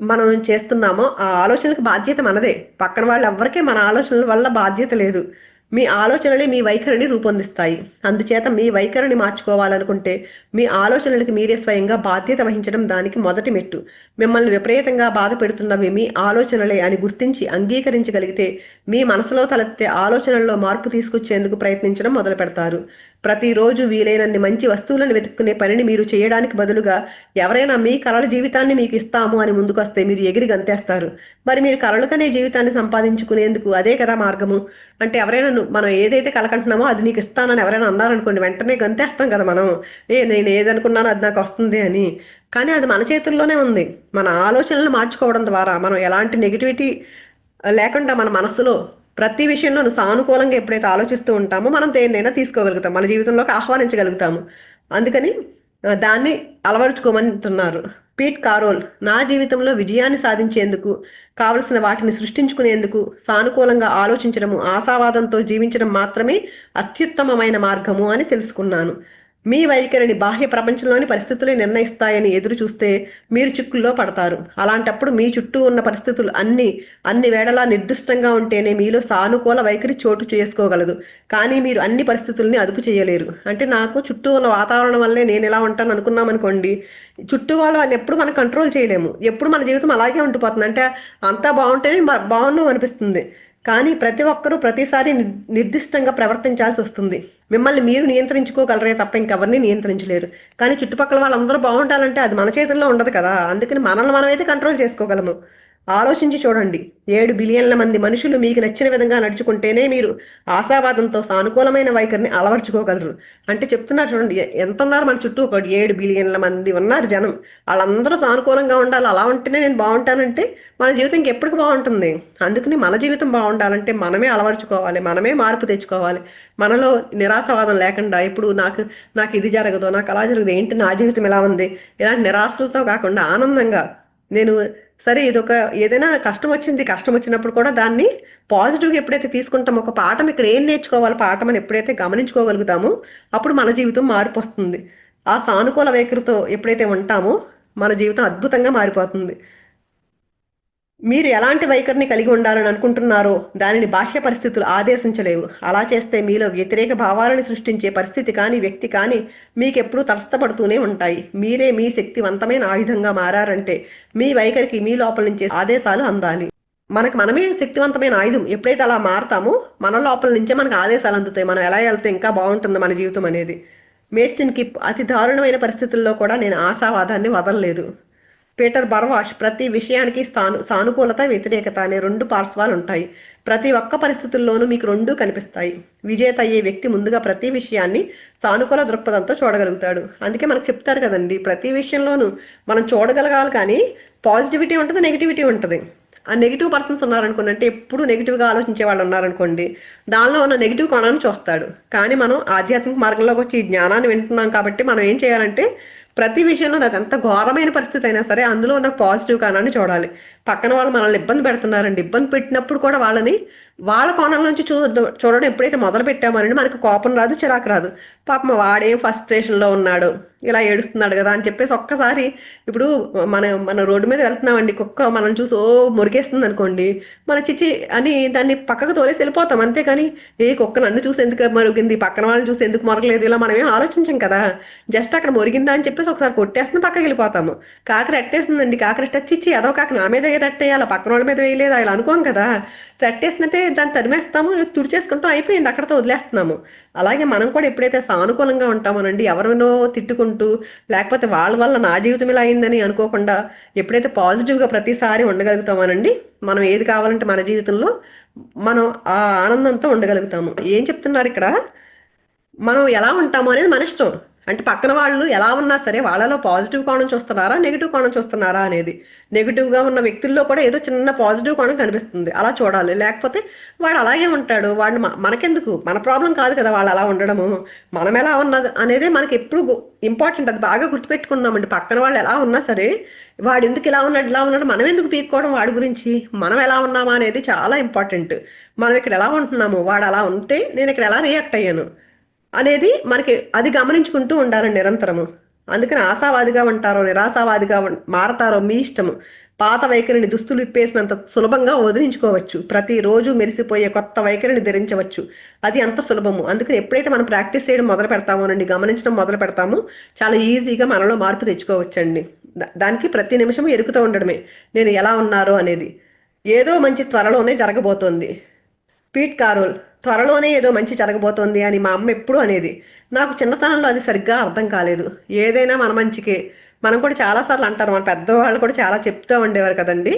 మనం చేస్తున్నామో ఆ ఆలోచనలకు బాధ్యత మనదే. పక్కన వాళ్ళు ఎవ్వరికీ మన ఆలోచనల వల్ల బాధ్యత లేదు. మీ ఆలోచనలే మీ వైఖరిని రూపొందిస్తాయి. అందుచేత మీ వైఖరిని మార్చుకోవాలనుకుంటే మీ ఆలోచనలకి మీరే స్వయంగా బాధ్యత వహించడం దానికి మొదటి మెట్టు. మిమ్మల్ని విపరీతంగా బాధ పెడుతున్నవి మీ ఆలోచనలే అని గుర్తించి అంగీకరించగలిగితే మీ మనసులో తలెత్తే ఆలోచనల్లో మార్పు తీసుకొచ్చేందుకు ప్రయత్నించడం మొదలు పెడతారు. ప్రతిరోజు వీలైనన్ని మంచి వస్తువులను వెతుక్కునే పనిని మీరు చేయడానికి బదులుగా ఎవరైనా మీ కలల జీవితాన్ని మీకు ఇస్తాము అని ముందుకొస్తే మీరు ఎగిరి గంతేస్తారు. మరి మీరు కలలు కనే జీవితాన్ని సంపాదించుకునేందుకు అదే కదా మార్గము. అంటే ఎవరైనా మనం ఏదైతే కలకంటున్నామో అది నీకు ఇస్తానని ఎవరైనా అన్నారనుకోండి, వెంటనే గంతేస్తాం కదా మనం. నేను ఏదనుకున్నానో అది నాకు వస్తుంది అని. కానీ అది మన చేతుల్లోనే ఉంది. మన ఆలోచనలను మార్చుకోవడం ద్వారా మనం ఎలాంటి నెగిటివిటీ లేకుండా మన మనస్సులో ప్రతి విషయంలో సానుకూలంగా ఎప్పుడైతే ఆలోచిస్తూ ఉంటామో మనం దేన్నైనా తీసుకోగలుగుతాం, మన జీవితంలోకి ఆహ్వానించగలుగుతాము. అందుకని దాన్ని అలవరుచుకోమంటున్నారు. Pete Carroll. నా జీవితంలో విజయాన్ని సాధించేందుకు కావలసిన వాటిని సృష్టించుకునేందుకు సానుకూలంగా ఆలోచించడము, ఆశావాదంతో జీవించడం మాత్రమే అత్యుత్తమమైన మార్గము అని తెలుసుకున్నాను. మీ వైఖరిని బాహ్య ప్రపంచంలోని పరిస్థితులే నిర్ణయిస్తాయని ఎదురు చూస్తే మీరు చిక్కుల్లో పడతారు. అలాంటప్పుడు మీ చుట్టూ ఉన్న పరిస్థితులు అన్ని వేళలా నిర్దిష్టంగా ఉంటేనే మీలో సానుకూల వైఖరి చోటు చేసుకోగలదు. కానీ మీరు అన్ని పరిస్థితుల్ని అదుపు చేయలేరు. అంటే నాకు చుట్టూ ఉన్న వాతావరణం వల్లే నేను ఎలా ఉంటాను అనుకున్నాం అనుకోండి, చుట్టూ వాళ్ళు అని ఎప్పుడు మనం కంట్రోల్ చేయలేము. ఎప్పుడు మన జీవితం అలాగే ఉండిపోతుంది. అంటే అంతా బాగుంటేనే బాగున్నాం అనిపిస్తుంది. కానీ ప్రతి ఒక్కరూ ప్రతిసారి నిర్దిష్టంగా ప్రవర్తించాల్సి వస్తుంది. మిమ్మల్ని మీరు నియంత్రించుకోగలరే తప్ప ఇంకెవరిని నియంత్రించలేరు. కానీ చుట్టుపక్కల వాళ్ళందరూ బాగుంటారంటే అది మన చేతుల్లో ఉండదు కదా. అందుకని మనల్ని మనమైతే కంట్రోల్ చేసుకోగలము. ఆలోచించి చూడండి. 7 బిలియన్ల మంది మనుషులు మీకు నచ్చిన విధంగా నడుచుకుంటేనే మీరు ఆశావాదంతో సానుకూలమైన వైఖరిని అలవర్చుకోగలరు. అంటే చెప్తున్నారు చూడండి, ఎంత ఉన్నారు మన చుట్టూ. 7 బిలియన్ల మంది ఉన్నారు జనం. వాళ్ళందరూ సానుకూలంగా ఉండాలి, అలా ఉంటేనే నేను బాగుంటానంటే మన జీవితం ఇంకెప్పటికి బాగుంటుంది. అందుకని మన జీవితం బాగుండాలంటే మనమే అలవర్చుకోవాలి, మనమే మార్పు తెచ్చుకోవాలి. మనలో నిరాశవాదం లేకుండా ఇప్పుడు నాకు ఇది జరగదు, నాకు అలా జరగదు, ఏంటి నా జీవితం ఎలా ఉంది, ఇలాంటి నిరాశలతో కాకుండా ఆనందంగా నేను సరే ఇదొక ఏదైనా కష్టం వచ్చింది, కష్టం వచ్చినప్పుడు కూడా దాన్ని పాజిటివ్గా ఎప్పుడైతే తీసుకుంటామో, ఒక పాఠం ఇక్కడ ఏం నేర్చుకోవాలి పాఠం అని ఎప్పుడైతే గమనించుకోగలుగుతామో అప్పుడు మన జీవితం మార్పు వస్తుంది. ఆ సానుకూల వైఖరితో ఎప్పుడైతే ఉంటామో మన జీవితం అద్భుతంగా మారిపోతుంది. మీరు ఎలాంటి వైఖరిని కలిగి ఉండాలని అనుకుంటున్నారో దానిని బాహ్య పరిస్థితులు ఆదేశించలేవు. అలా చేస్తే మీలో వ్యతిరేక భావాలను సృష్టించే పరిస్థితి కానీ, వ్యక్తి కానీ మీకెప్పుడూ తటస్థపడుతూనే ఉంటాయి. మీరే మీ శక్తివంతమైన ఆయుధంగా మారారంటే మీ వైఖరికి మీ లోపల నుంచే ఆదేశాలు అందాలి. మనకు మనమే శక్తివంతమైన ఆయుధం. ఎప్పుడైతే అలా మారతామో మన లోపల నుంచే మనకు ఆదేశాలు అందుతాయి. మనం ఎలా వెళ్తే ఇంకా బాగుంటుంది మన జీవితం అనేది. మేస్టిన్ కిప్ అతి దారుణమైన పరిస్థితుల్లో కూడా నేను ఆశావాదాన్ని వదలలేదు. పీటర్ బర్వాష్ ప్రతి విషయానికి సానుకూలత, వ్యతిరేకత అనే రెండు పార్శ్వాలు ఉంటాయి. ప్రతి ఒక్క పరిస్థితుల్లోనూ మీకు రెండూ కనిపిస్తాయి. విజేత అయ్యే వ్యక్తి ముందుగా ప్రతి విషయాన్ని సానుకూల దృక్పథంతో చూడగలుగుతాడు. అందుకే మనకు చెప్తారు కదండి, ప్రతి విషయంలోనూ మనం చూడగలగాలి, కానీ పాజిటివిటీ ఉంటుంది, నెగిటివిటీ ఉంటుంది. ఆ నెగిటివ్ పర్సన్స్ ఉన్నారనుకోండి, అంటే ఎప్పుడు నెగిటివ్గా ఆలోచించే వాళ్ళు ఉన్నారనుకోండి, దానిలో ఉన్న నెగిటివ్ కోణాన్ని చూస్తాడు. కానీ మనం ఆధ్యాత్మిక మార్గంలోకి వచ్చి ఈ జ్ఞానాన్ని వింటున్నాం కాబట్టి మనం ఏం చేయాలంటే ప్రతి విషయంలో నాకు ఎంత ఘోరమైన పరిస్థితి అయినా సరే అందులో ఉన్న పాజిటివ్ కానాన్ని చూడాలి. పక్కన వాళ్ళు మనల్ని ఇబ్బంది పెడుతున్నారండి, ఇబ్బంది పెట్టినప్పుడు కూడా వాళ్ళని వాళ్ళ కోణం నుంచి చూడడం ఎప్పుడైతే మొదలు పెట్టామని మనకు కోపం రాదు, చిరాకు రాదు. పాపం వాడేం ఫ్రస్ట్రేషన్లో ఉన్నాడు, ఇలా ఏడుస్తున్నాడు కదా అని చెప్పేసి ఒక్కసారి, ఇప్పుడు మన రోడ్డు మీద వెళ్తున్నామండి, కుక్క మనం చూసి మురిగేస్తుంది అనుకోండి, మన చిచి అని దాన్ని పక్కకు తోలేసి వెళ్ళిపోతాం. అంతేకాని కుక్క నన్ను చూసి ఎందుకు మరిగింది, పక్కన వాళ్ళని చూసి ఎందుకు మొరగలేదు, ఇలా మనం ఏం ఆలోచించాం కదా. జస్ట్ అక్కడ మురిగిందా అని చెప్పేసి ఒకసారి కొట్టేస్తుంది, పక్కకి వెళ్ళిపోతాము. కాకి రెట్టేస్తుందండి, కాకి రెట్టచ్చి అదో కాకి నా మీద రెట్టేయాలి, పక్కన వాళ్ళ మీద వేయలేదు ఇలా అనుకోం కదా. రెట్టేస్తుందంటే దాన్ని తరిమేస్తాము, తుడిచేసుకుంటాం, అయిపోయింది, అక్కడతో వదిలేస్తున్నాము. అలాగే మనం కూడా ఎప్పుడైతే సానుకూలంగా ఉంటామోనండి, ఎవరినో తిట్టుకుంటూ లేకపోతే వాళ్ళ వల్ల నా జీవితం ఇలా అయిందని అనుకోకుండా ఎప్పుడైతే పాజిటివ్గా ప్రతిసారి ఉండగలుగుతామోనండి, మనం ఏది కావాలంటే మన జీవితంలో మనం ఆ ఆనందంతో ఉండగలుగుతాము. ఏం చెప్తున్నారు ఇక్కడ, మనం ఎలా ఉంటామో అనేది మన ఇష్టం. అంటే పక్కన వాళ్ళు ఎలా ఉన్నా సరే వాళ్ళలో పాజిటివ్ కోణం చూస్తున్నారా, నెగిటివ్ కోణం చూస్తున్నారా అనేది. నెగిటివ్గా ఉన్న వ్యక్తుల్లో కూడా ఏదో చిన్న పాజిటివ్ కోణం కనిపిస్తుంది, అలా చూడాలి. లేకపోతే వాడు అలాగే ఉంటాడు, వాడిని మనకెందుకు, మన ప్రాబ్లం కాదు కదా వాళ్ళు అలా ఉండడము. మనం ఎలా ఉన్నది అనేదే మనకి ఎప్పుడు ఇంపార్టెంట్, అది బాగా గుర్తుపెట్టుకుందామండి. పక్కన వాళ్ళు ఎలా ఉన్నా సరే వాడు ఎందుకు ఇలా ఉన్నాడు మనం ఎందుకు పీక్కోవడం వాడి గురించి, మనం ఎలా ఉన్నామా అనేది చాలా ఇంపార్టెంట్. మనం ఇక్కడ ఎలా ఉంటున్నాము, వాడు అలా ఉంటే నేను ఇక్కడ ఎలా రియాక్ట్ అయ్యాను అనేది మనకి అది గమనించుకుంటూ ఉండాలండి నిరంతరము. అందుకని ఆశావాదిగా ఉంటారో నిరాశావాదిగా మారతారో మీ ఇష్టము. పాత వైఖరిని దుస్తులు ఇప్పేసినంత సులభంగా వదిలించుకోవచ్చు. ప్రతిరోజు మెరిసిపోయే కొత్త వైఖరిని ధరించవచ్చు, అది అంత సులభము. అందుకని ఎప్పుడైతే మనం ప్రాక్టీస్ చేయడం మొదలు పెడతామోనండి, గమనించడం మొదలు పెడతామో చాలా ఈజీగా మనలో మార్పు తెచ్చుకోవచ్చండి. దానికి ప్రతి నిమిషం ఎరుగుతూ ఉండడమే నేను ఎలా ఉన్నారో అనేది. ఏదో మంచి త్వరలోనే జరగబోతోంది. పీట్ కారోల్ త్వరలోనే ఏదో మంచి జరగబోతోంది అని మా అమ్మ ఎప్పుడు అనేది. నాకు చిన్నతనంలో అది సరిగ్గా అర్థం కాలేదు. ఏదైనా మన మంచికే. మనం కూడా చాలాసార్లు అంటారు, మన పెద్దవాళ్ళు కూడా చాలా చెప్తూ ఉండేవారు కదండి.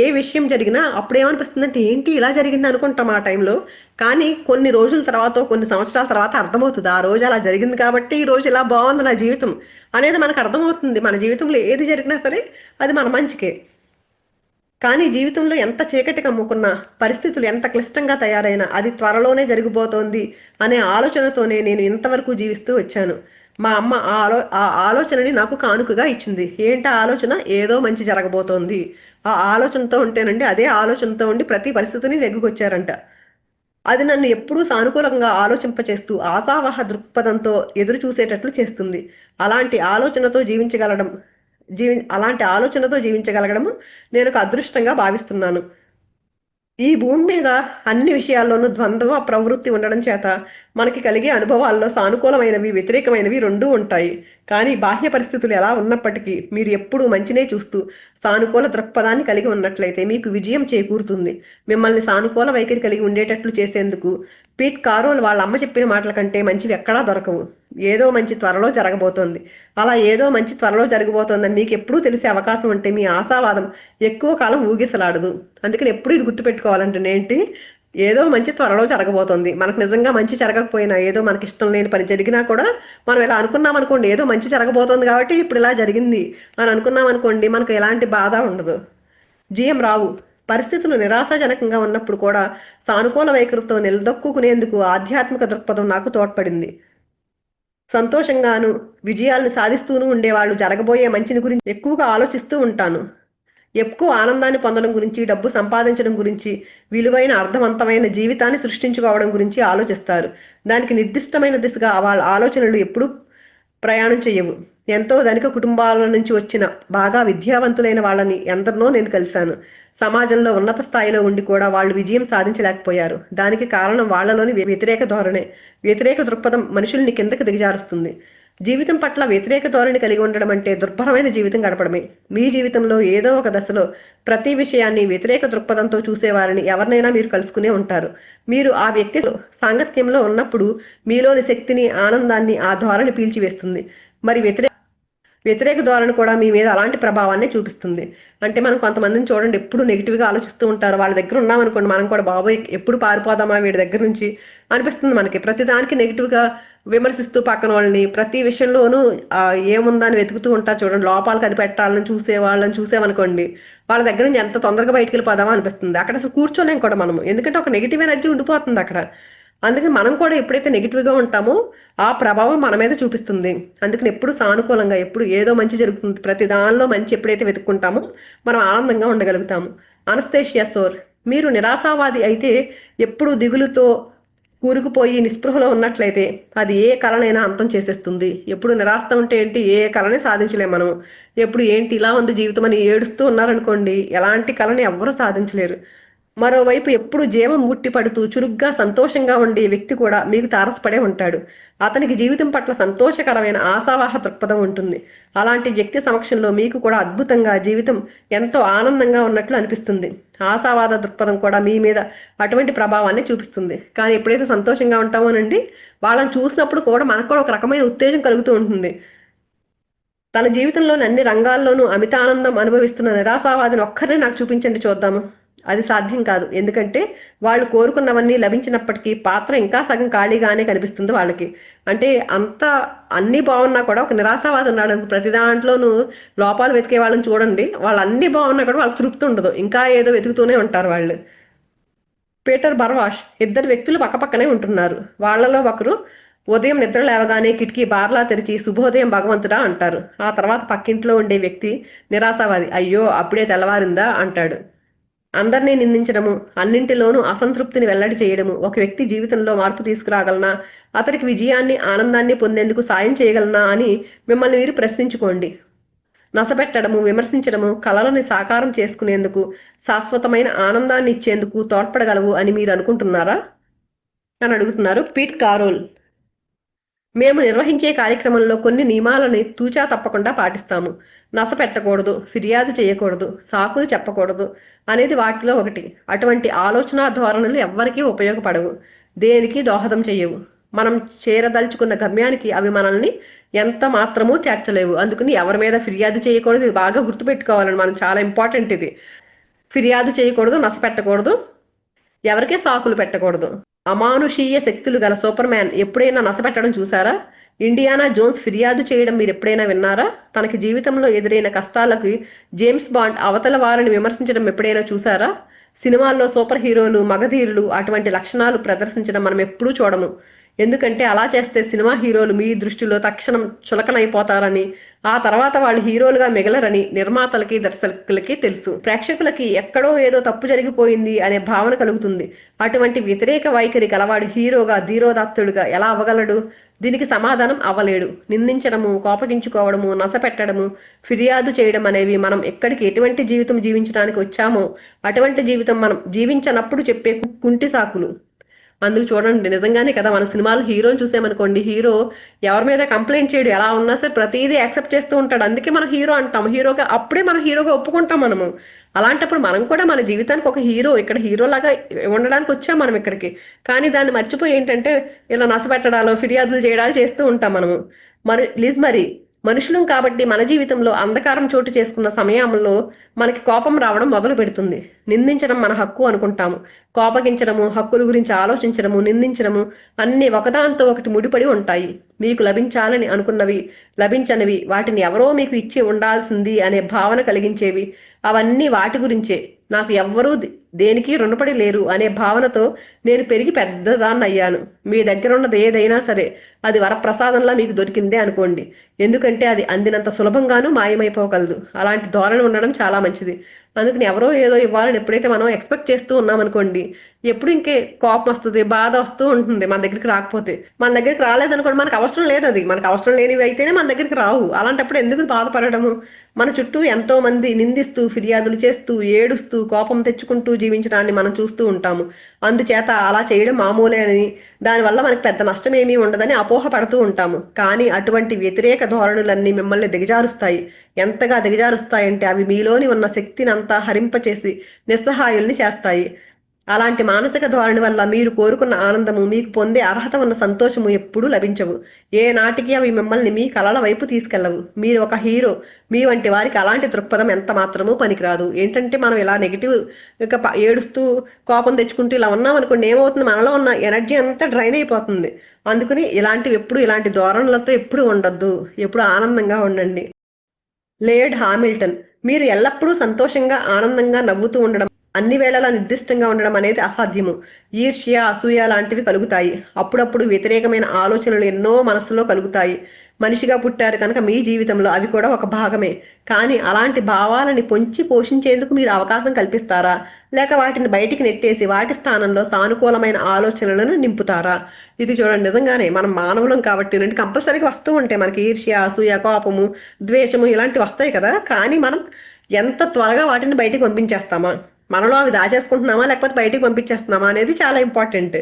ఏ విషయం జరిగినా అప్పుడు ఏమనిపిస్తుంది అంటే ఏంటి ఇలా జరిగింది అనుకుంటాం ఆ టైంలో. కానీ కొన్ని రోజుల తర్వాత, కొన్ని సంవత్సరాల తర్వాత అర్థమవుతుంది, ఆ రోజు అలా జరిగింది కాబట్టి ఈ రోజు ఇలా బాగుంది నా జీవితం అనేది మనకు అర్థమవుతుంది. మన జీవితంలో ఏది జరిగినా సరే అది మన మంచికే. కానీ జీవితంలో ఎంత చీకటి కమ్ముకున్నా, పరిస్థితులు ఎంత క్లిష్టంగా తయారైనా అది త్వరలోనే జరిగిపోతోంది అనే ఆలోచనతోనే నేను ఇంతవరకు జీవిస్తూ వచ్చాను. మా అమ్మ ఆ ఆలోచనని నాకు కానుకగా ఇచ్చింది. ఏంటా ఆలోచన, ఏదో మంచి జరగబోతోంది. ఆ ఆలోచనతో ఉంటేనండి, అదే ఆలోచనతో ఉండి ప్రతి పరిస్థితిని నెగ్గుకొచ్చారంట. అది నన్ను ఎప్పుడూ సానుకూలంగా ఆలోచింపచేస్తూ ఆశావహ దృక్పథంతో ఎదురు చూసేటట్లు చేస్తుంది. అలాంటి ఆలోచనతో జీవించగలగడము నేను ఒక అదృష్టంగా భావిస్తున్నాను. ఈ భూమి మీద అన్ని విషయాల్లోనూ ద్వంద్వ ప్రవృత్తి ఉండడం చేత మనకి కలిగే అనుభవాల్లో సానుకూలమైనవి, వ్యతిరేకమైనవి రెండూ ఉంటాయి. కానీ బాహ్య పరిస్థితులు ఎలా ఉన్నప్పటికీ మీరు ఎప్పుడూ మంచినే చూస్తూ సానుకూల దృక్పథాన్ని కలిగి ఉన్నట్లయితే మీకు విజయం చేకూరుతుంది. మిమ్మల్ని సానుకూల వైఖరి కలిగి ఉండేటట్లు చేసేందుకు పీట్ కారోల్ వాళ్ళ అమ్మ చెప్పిన మాటల కంటే మంచివి ఎక్కడా దొరకవు. ఏదో మంచి త్వరలో జరగబోతోంది. అలా ఏదో మంచి త్వరలో జరగబోతోందని మీకు ఎప్పుడూ తెలిసే అవకాశం ఉంటే మీ ఆశావాదం ఎక్కువ కాలం ఊగిసలాడదు. అందుకని ఎప్పుడు ఇది గుర్తుపెట్టుకోవాలంటే ఏంటి, ఏదో మంచి త్వరలో జరగబోతోంది. మనకు నిజంగా మంచి జరగకపోయినా, ఏదో మనకి ఇష్టం లేని పని జరిగినా కూడా మనం ఇలా అనుకున్నాం అనుకోండి, ఏదో మంచి జరగబోతోంది కాబట్టి ఇప్పుడు ఇలా జరిగింది అని అనుకున్నాం అనుకోండి, మనకు ఎలాంటి బాధ ఉండదు. జిఎం రావు పరిస్థితులు నిరాశాజనకంగా ఉన్నప్పుడు కూడా సానుకూల వైఖరితో నిలదొక్కునేందుకు ఆధ్యాత్మిక దృక్పథం నాకు తోడ్పడింది. సంతోషంగాను విజయాలను సాధిస్తూనూ ఉండేవాళ్ళు జరగబోయే మంచిని గురించి ఎక్కువగా ఆలోచిస్తూ ఉంటాను. ఎక్కువ ఆనందాన్ని పొందడం గురించి, డబ్బు సంపాదించడం గురించి, విలువైన అర్థవంతమైన జీవితాన్ని సృష్టించుకోవడం గురించి ఆలోచిస్తారు. దానికి నిర్దిష్టమైన దిశగా వాళ్ళ ఆలోచనలు ఎప్పుడూ ప్రయాణం చేయవు. ఎంతో ధనిక కుటుంబాల నుంచి వచ్చిన బాగా విద్యావంతులైన వాళ్ళని ఎందరినో నేను కలిశాను. సమాజంలో ఉన్నత స్థాయిలో ఉండి కూడా వాళ్ళు విజయం సాధించలేకపోయారు. దానికి కారణం వాళ్ళలోని వ్యతిరేక ధోరణే. వ్యతిరేక దృక్పథం మనుషుల్ని కిందకి దిగజారుస్తుంది. జీవితం పట్ల వ్యతిరేక ధోరణి కలిగి ఉండడం అంటే దుర్భరమైన జీవితం గడపడమే. మీ జీవితంలో ఏదో ఒక దశలో ప్రతి విషయాన్ని వ్యతిరేక దృక్పథంతో చూసేవారిని ఎవరినైనా మీరు కలుసుకునే ఉంటారు. మీరు ఆ వ్యక్తి సాంగత్యంలో ఉన్నప్పుడు మీలోని శక్తిని, ఆనందాన్ని ఆ ధోరణి పీల్చివేస్తుంది. మరి వ్యతిరేక ధోరణి కూడా మీ మీద అలాంటి ప్రభావాన్ని చూపిస్తుంది. అంటే మనం కొంతమందిని చూడండి, ఎప్పుడు నెగిటివ్గా ఆలోచిస్తూ ఉంటారు. వాళ్ళ దగ్గర ఉన్నామనుకోండి, మనం కూడా బాబోయ్ ఎప్పుడు పారిపోదామా వీడి దగ్గర నుంచి అనిపిస్తుంది మనకి. ప్రతిదానికి నెగిటివ్గా విమర్శిస్తూ పక్కన వాళ్ళని ప్రతి విషయంలోనూ ఏముందని వెతుకుతూ ఉంటారు చూడండి. లోపాలు కనిపెట్టాలని వాళ్ళని చూసామనుకోండి, వాళ్ళ దగ్గర నుంచి ఎంత తొందరగా బయటికి వెళ్ళిపోదామా అనిపిస్తుంది. అక్కడ అసలు కూర్చోలేం కూడా మనము, ఎందుకంటే ఒక నెగిటివ్ ఎనర్జీ ఉండిపోతుంది అక్కడ. అందుకని మనం కూడా ఎప్పుడైతే నెగిటివ్గా ఉంటామో ఆ ప్రభావం మన మీద చూపిస్తుంది. అందుకని ఎప్పుడు సానుకూలంగా, ఎప్పుడు ఏదో మంచి జరుగుతుంది, ప్రతి దానిలో మంచి ఎప్పుడైతే వెతుక్కుంటామో మనం ఆనందంగా ఉండగలుగుతాము. అనస్థేషియా సోర్, మీరు నిరాశావాది అయితే, ఎప్పుడు దిగులుతో కూరుకుపోయి నిస్పృహలో ఉన్నట్లయితే అది ఏ కళనైనా అంతం చేసేస్తుంది. ఎప్పుడు నిరాశ ఉంటే ఏంటి, ఏ కళని సాధించలేము మనం. ఎప్పుడు ఏంటి ఇలా ఉంది జీవితం అని ఏడుస్తూ ఉన్నారనుకోండి, ఎలాంటి కళని ఎవ్వరూ సాధించలేరు. మరోవైపు ఎప్పుడు జీవం పడుతూ చురుగ్గా సంతోషంగా ఉండే వ్యక్తి కూడా మీకు తారసపడే ఉంటాడు. అతనికి జీవితం పట్ల సంతోషకరమైన ఆశావాహ దృక్పథం ఉంటుంది. అలాంటి వ్యక్తి సమక్షంలో మీకు కూడా అద్భుతంగా జీవితం ఎంతో ఆనందంగా ఉన్నట్లు అనిపిస్తుంది. ఆశావాద దృక్పథం కూడా మీ మీద అటువంటి ప్రభావాన్ని చూపిస్తుంది. కానీ ఎప్పుడైతే సంతోషంగా ఉంటామోనండి, వాళ్ళని చూసినప్పుడు కూడా మనకు కూడా ఒక రకమైన ఉత్తేజం కలుగుతూ ఉంటుంది. తన జీవితంలోని అన్ని రంగాల్లోనూ అమిత ఆనందం అనుభవిస్తున్న నిరాశావాదిని ఒక్కరినే నాకు చూపించండి చూద్దాము. అది సాధ్యం కాదు. ఎందుకంటే వాళ్ళు కోరుకున్నవన్నీ లభించినప్పటికీ పాత్ర ఇంకా సగం ఖాళీగానే కనిపిస్తుంది వాళ్ళకి. అంటే అంత అన్నీ బాగున్నా కూడా ఒక నిరాశావాది ఉన్నాడు, ప్రతి దాంట్లోనూ లోపాలు వెతికే వాళ్ళని చూడండి, వాళ్ళు అన్నీ బాగున్నా కూడా వాళ్ళకి తృప్తి ఉండదు, ఇంకా ఏదో వెతుకుతూనే ఉంటారు వాళ్ళు. పీటర్ బర్వాష్, ఇద్దరు వ్యక్తులు పక్కపక్కనే ఉంటున్నారు. వాళ్ళలో ఒకరు ఉదయం నిద్ర లేవగానే కిటికీ బార్లా తెరిచి శుభోదయం భగవంతుడా అంటారు. ఆ తర్వాత పక్కింట్లో ఉండే వ్యక్తి నిరాశావాది, అయ్యో అప్పుడే తెల్లవారిందా అంటాడు. అందరినీ నిందించడము, అన్నింటిలోనూ అసంతృప్తిని వెల్లడి చేయడము ఒక వ్యక్తి జీవితంలో మార్పు తీసుకురాగలనా, అతనికి విజయాన్ని, ఆనందాన్ని పొందేందుకు సాయం చేయగలనా అని మిమ్మల్ని మీరు ప్రశ్నించుకోండి. నసపెట్టడము, విమర్శించడము కళలని సాకారం చేసుకునేందుకు, శాశ్వతమైన ఆనందాన్ని ఇచ్చేందుకు తోడ్పడగలవు అని మీరు అనుకుంటున్నారా అని అడుగుతున్నారు పీట్ కారోల్. మేము నిర్వహించే కార్యక్రమంలో కొన్ని నియమాలని తూచా తప్పకుండా పాటిస్తాము. నస పెట్టకూడదు, ఫిర్యాదు చేయకూడదు, సాకులు చెప్పకూడదు అనేది వాటిలో ఒకటి. అటువంటి ఆలోచన ధోరణులు ఎవ్వరికీ ఉపయోగపడవు, దేనికి దోహదం చేయవు. మనం చేరదలుచుకున్న గమ్యానికి అవి మనల్ని ఎంత మాత్రమూ చేర్చలేవు. అందుకని ఎవరి మీద ఫిర్యాదు చేయకూడదు. ఇది బాగా గుర్తుపెట్టుకోవాలని మనం, చాలా ఇంపార్టెంట్ ఇది. ఫిర్యాదు చేయకూడదు, నస పెట్టకూడదు, ఎవరికే సాకులు పెట్టకూడదు. అమానుషీయ శక్తులు గల సూపర్ మ్యాన్ ఎప్పుడైనా నసపెట్టడం చూసారా? ఇండియానా జోన్స్ ఫిర్యాదు చేయడం మీరు ఎప్పుడైనా విన్నారా? తనకి జీవితంలో ఎదురైన కష్టాలకు జేమ్స్ బాండ్ అవతల వారిని విమర్శించడం ఎప్పుడైనా చూసారా? సినిమాల్లో సూపర్ హీరోలు, మగధీరులు అటువంటి లక్షణాలు ప్రదర్శించడం మనం ఎప్పుడూ చూడము. ఎందుకంటే అలా చేస్తే సినిమా హీరోలు మీ దృష్టిలో తక్షణం చులకనైపోతారని, ఆ తర్వాత వాళ్ళు హీరోలుగా మిగలరని నిర్మాతలకి, దర్శకులకి తెలుసు. ప్రేక్షకులకి ఎక్కడో ఏదో తప్పు జరిగిపోయింది అనే భావన కలుగుతుంది. అటువంటి వ్యతిరేక వైఖరి గలవాడు హీరోగా, ధీరోదాత్తుడుగా ఎలా అవ్వగలడు? దీనికి సమాధానం అవ్వలేడు. నిందించడము, కోపగించుకోవడము, నసపెట్టడము, ఫిర్యాదు చేయడం అనేవి మనం ఎక్కడికి ఎటువంటి జీవితం జీవించడానికి వచ్చామో అటువంటి జీవితం మనం జీవించనప్పుడు చెప్పే కుంటి సాకులు. అందుకు చూడండి, నిజంగానే కదా, మన సినిమాలు హీరోని చూసామనుకోండి, హీరో ఎవరి మీద కంప్లైంట్ చేయడు, ఎలా ఉన్నా సరే ప్రతిదీ యాక్సెప్ట్ చేస్తూ ఉంటాడు. అందుకే మనం హీరో అంటాం. హీరోగా అప్పుడే మనం హీరోగా ఒప్పుకుంటాం మనము. అలాంటప్పుడు మనం కూడా మన జీవితానికి ఒక హీరో, ఇక్కడ హీరోలాగా ఉండడానికి వచ్చాం మనం ఇక్కడికి. కానీ దాన్ని మర్చిపోయి ఏంటంటే ఇలా నసపెట్టడాలు, ఫిర్యాదులు చేయడాలు చేస్తూ ఉంటాం మనము. మరి మనుషులం కాబట్టి మన జీవితంలో అంధకారం చోటు చేసుకున్న సమయంలో మనకి కోపం రావడం మొదలు పెడుతుంది. నిందించడం మన హక్కు అనుకుంటాము. కోపగించడము, హక్కుల గురించి ఆలోచించడము, నిందించడము అన్నీ ఒకదాంతో ఒకటి ముడిపడి ఉంటాయి. మీకు లభించాలని అనుకున్నవి, లభించనివి, వాటిని ఎవరో మీకు ఇచ్చి ఉండాల్సింది అనే భావన కలిగించేవి, అవన్నీ వాటి గురించే. నాకు ఎవ్వరూ దేనికి రుణపడి లేరు అనే భావనతో నేను పెరిగి పెద్దదాన్ని అయ్యాను. మీ దగ్గర ఉన్నది ఏదైనా సరే అది వరప్రసాదంలా మీకు దొరికిందే అనుకోండి. ఎందుకంటే అది అందినంత సులభంగానూ మాయమైపోగలదు. అలాంటి ధోరణి ఉండడం చాలా మంచిది. అందుకని ఎవరో ఏదో ఇవ్వాలని ఎప్పుడైతే మనం ఎక్స్పెక్ట్ చేస్తూ ఉన్నామనుకోండి, ఎప్పుడు ఇంకే కోపం వస్తుంది, బాధ వస్తూ ఉంటుంది మన దగ్గరికి రాకపోతే. మన దగ్గరికి రాలేదనుకోండి, మనకు అవసరం లేదు అది. మనకు అవసరం లేనివి అయితేనే మన దగ్గరికి రావు. అలాంటప్పుడు ఎందుకు బాధపడడము? మన చుట్టూ ఎంతో మంది నిందిస్తూ, ఫిర్యాదులు చేస్తూ, ఏడుస్తూ, కోపం తెచ్చుకుంటూ జీవించడాన్ని మనం చూస్తూ ఉంటాము. అందుచేత అలా చేయడం మామూలే అని, దానివల్ల మనకి పెద్ద నష్టం ఏమీ ఉండదని అపోహ పడుతూ ఉంటాము. కానీ అటువంటి వ్యతిరేక ధోరణులన్నీ మిమ్మల్ని దిగజారుస్తాయి. ఎంతగా దిగజారుస్తాయంటే అవి మీలోని ఉన్న శక్తిని అంతా హరింపచేసి నిస్సహాయుల్ని చేస్తాయి. అలాంటి మానసిక ధోరణి వల్ల మీరు కోరుకున్న ఆనందము, మీకు పొందే అర్హత ఉన్న సంతోషము ఎప్పుడూ లభించవు. ఏ నాటికి అవి మిమ్మల్ని మీ కలల వైపు తీసుకెళ్లవు. మీరు ఒక హీరో. మీ వంటి వారికి అలాంటి దృక్పథం ఎంత మాత్రమూ పనికిరాదు. ఏంటంటే మనం ఇలా నెగిటివ్ ఏడుస్తూ కోపం తెచ్చుకుంటూ ఇలా ఉన్నాం అనుకోండి, ఏమవుతుంది, మనలో ఉన్న ఎనర్జీ అంతా డ్రైన్ అయిపోతుంది. అందుకని ఇలాంటి ధోరణులతో ఎప్పుడు ఉండొద్దు. ఎప్పుడు ఆనందంగా ఉండండి. లేయర్డ్ హామిల్టన్, మీరు ఎల్లప్పుడూ సంతోషంగా, ఆనందంగా నవ్వుతూ ఉండడం, అన్ని వేళలా నిర్దిష్టంగా ఉండడం అనేది అసాధ్యము. ఈర్ష్య, అసూయ లాంటివి కలుగుతాయి. అప్పుడప్పుడు వ్యతిరేకమైన ఆలోచనలు ఎన్నో మనస్సులో కలుగుతాయి. మనిషిగా పుట్టారు కనుక మీ జీవితంలో అవి కూడా ఒక భాగమే. కానీ అలాంటి భావాలని పొంచి పోషించేందుకు మీరు అవకాశం కల్పిస్తారా? లేక వాటిని బయటికి నెట్టేసి వాటి స్థానంలో సానుకూలమైన ఆలోచనలను నింపుతారా? ఇది చూడండి, నిజంగానే మనం మానవులం కాబట్టి కంపల్సరీగా వస్తూ ఉంటాయి మనకి ఈర్ష్య, అసూయ, కోపము, ద్వేషము ఇలాంటివి వస్తాయి కదా. కానీ మనం ఎంత త్వరగా వాటిని బయటికి పంపించేస్తామా, మనలో అవి దాచేసుకుంటున్నామా లేకపోతే బయటికి పంపించేస్తున్నామా అనేది చాలా ఇంపార్టెంట్.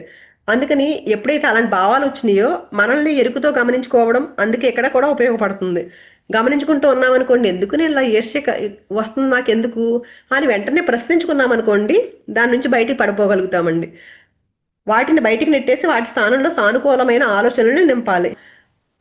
అందుకని ఎప్పుడైతే అలాంటి భావాలు వచ్చినాయో మనల్ని ఎరుకుతో గమనించుకోవడం అందుకే ఇక్కడ కూడా ఉపయోగపడుతుంది. గమనించుకుంటూ ఉన్నామనుకోండి, ఎందుకు నేను ఇలా ఈర్ష్య వస్తుంది నాకెందుకు అని వెంటనే ప్రశ్నించుకున్నామనుకోండి, దాని నుంచి బయటికి పడిపోగలుగుతామండి. వాటిని బయటికి నెట్టేసి వాటి స్థానంలో సానుకూలమైన ఆలోచనలను నింపాలి.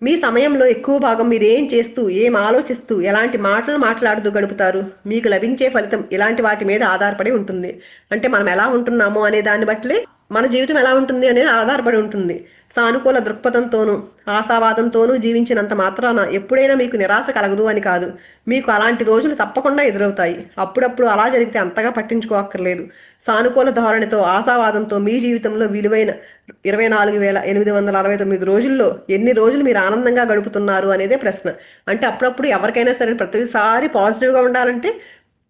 మీ సమయంలో ఎక్కువ భాగం మీరు ఏం చేస్తూ, ఏం ఆలోచిస్తూ, ఎలాంటి మాటలు మాట్లాడుతూ గడుపుతారు? మీకు లభించే ఫలితం ఇలాంటి వాటి మీద ఆధారపడి ఉంటుంది. అంటే మనం ఎలా ఉంటున్నామో అనే దాన్ని బట్టి మన జీవితం ఎలా ఉంటుంది అనేది ఆధారపడి ఉంటుంది. సానుకూల దృక్పథంతోనూ ఆశావాదంతోనూ జీవించినంత మాత్రాన ఎప్పుడైనా మీకు నిరాశ కలగదు అని కాదు. మీకు అలాంటి రోజులు తప్పకుండా ఎదురవుతాయి. అప్పుడప్పుడు అలా జరిగితే అంతగా పట్టించుకోక్కర్లేదు. సానుకూల ధోరణితో, ఆశావాదంతో మీ జీవితంలో విలువైన 24,869 రోజుల్లో ఎన్ని రోజులు మీరు ఆనందంగా గడుపుతున్నారు అనేదే ప్రశ్న. అంటే అప్పుడప్పుడు ఎవరికైనా సరే ప్రతిసారి పాజిటివ్గా ఉండాలంటే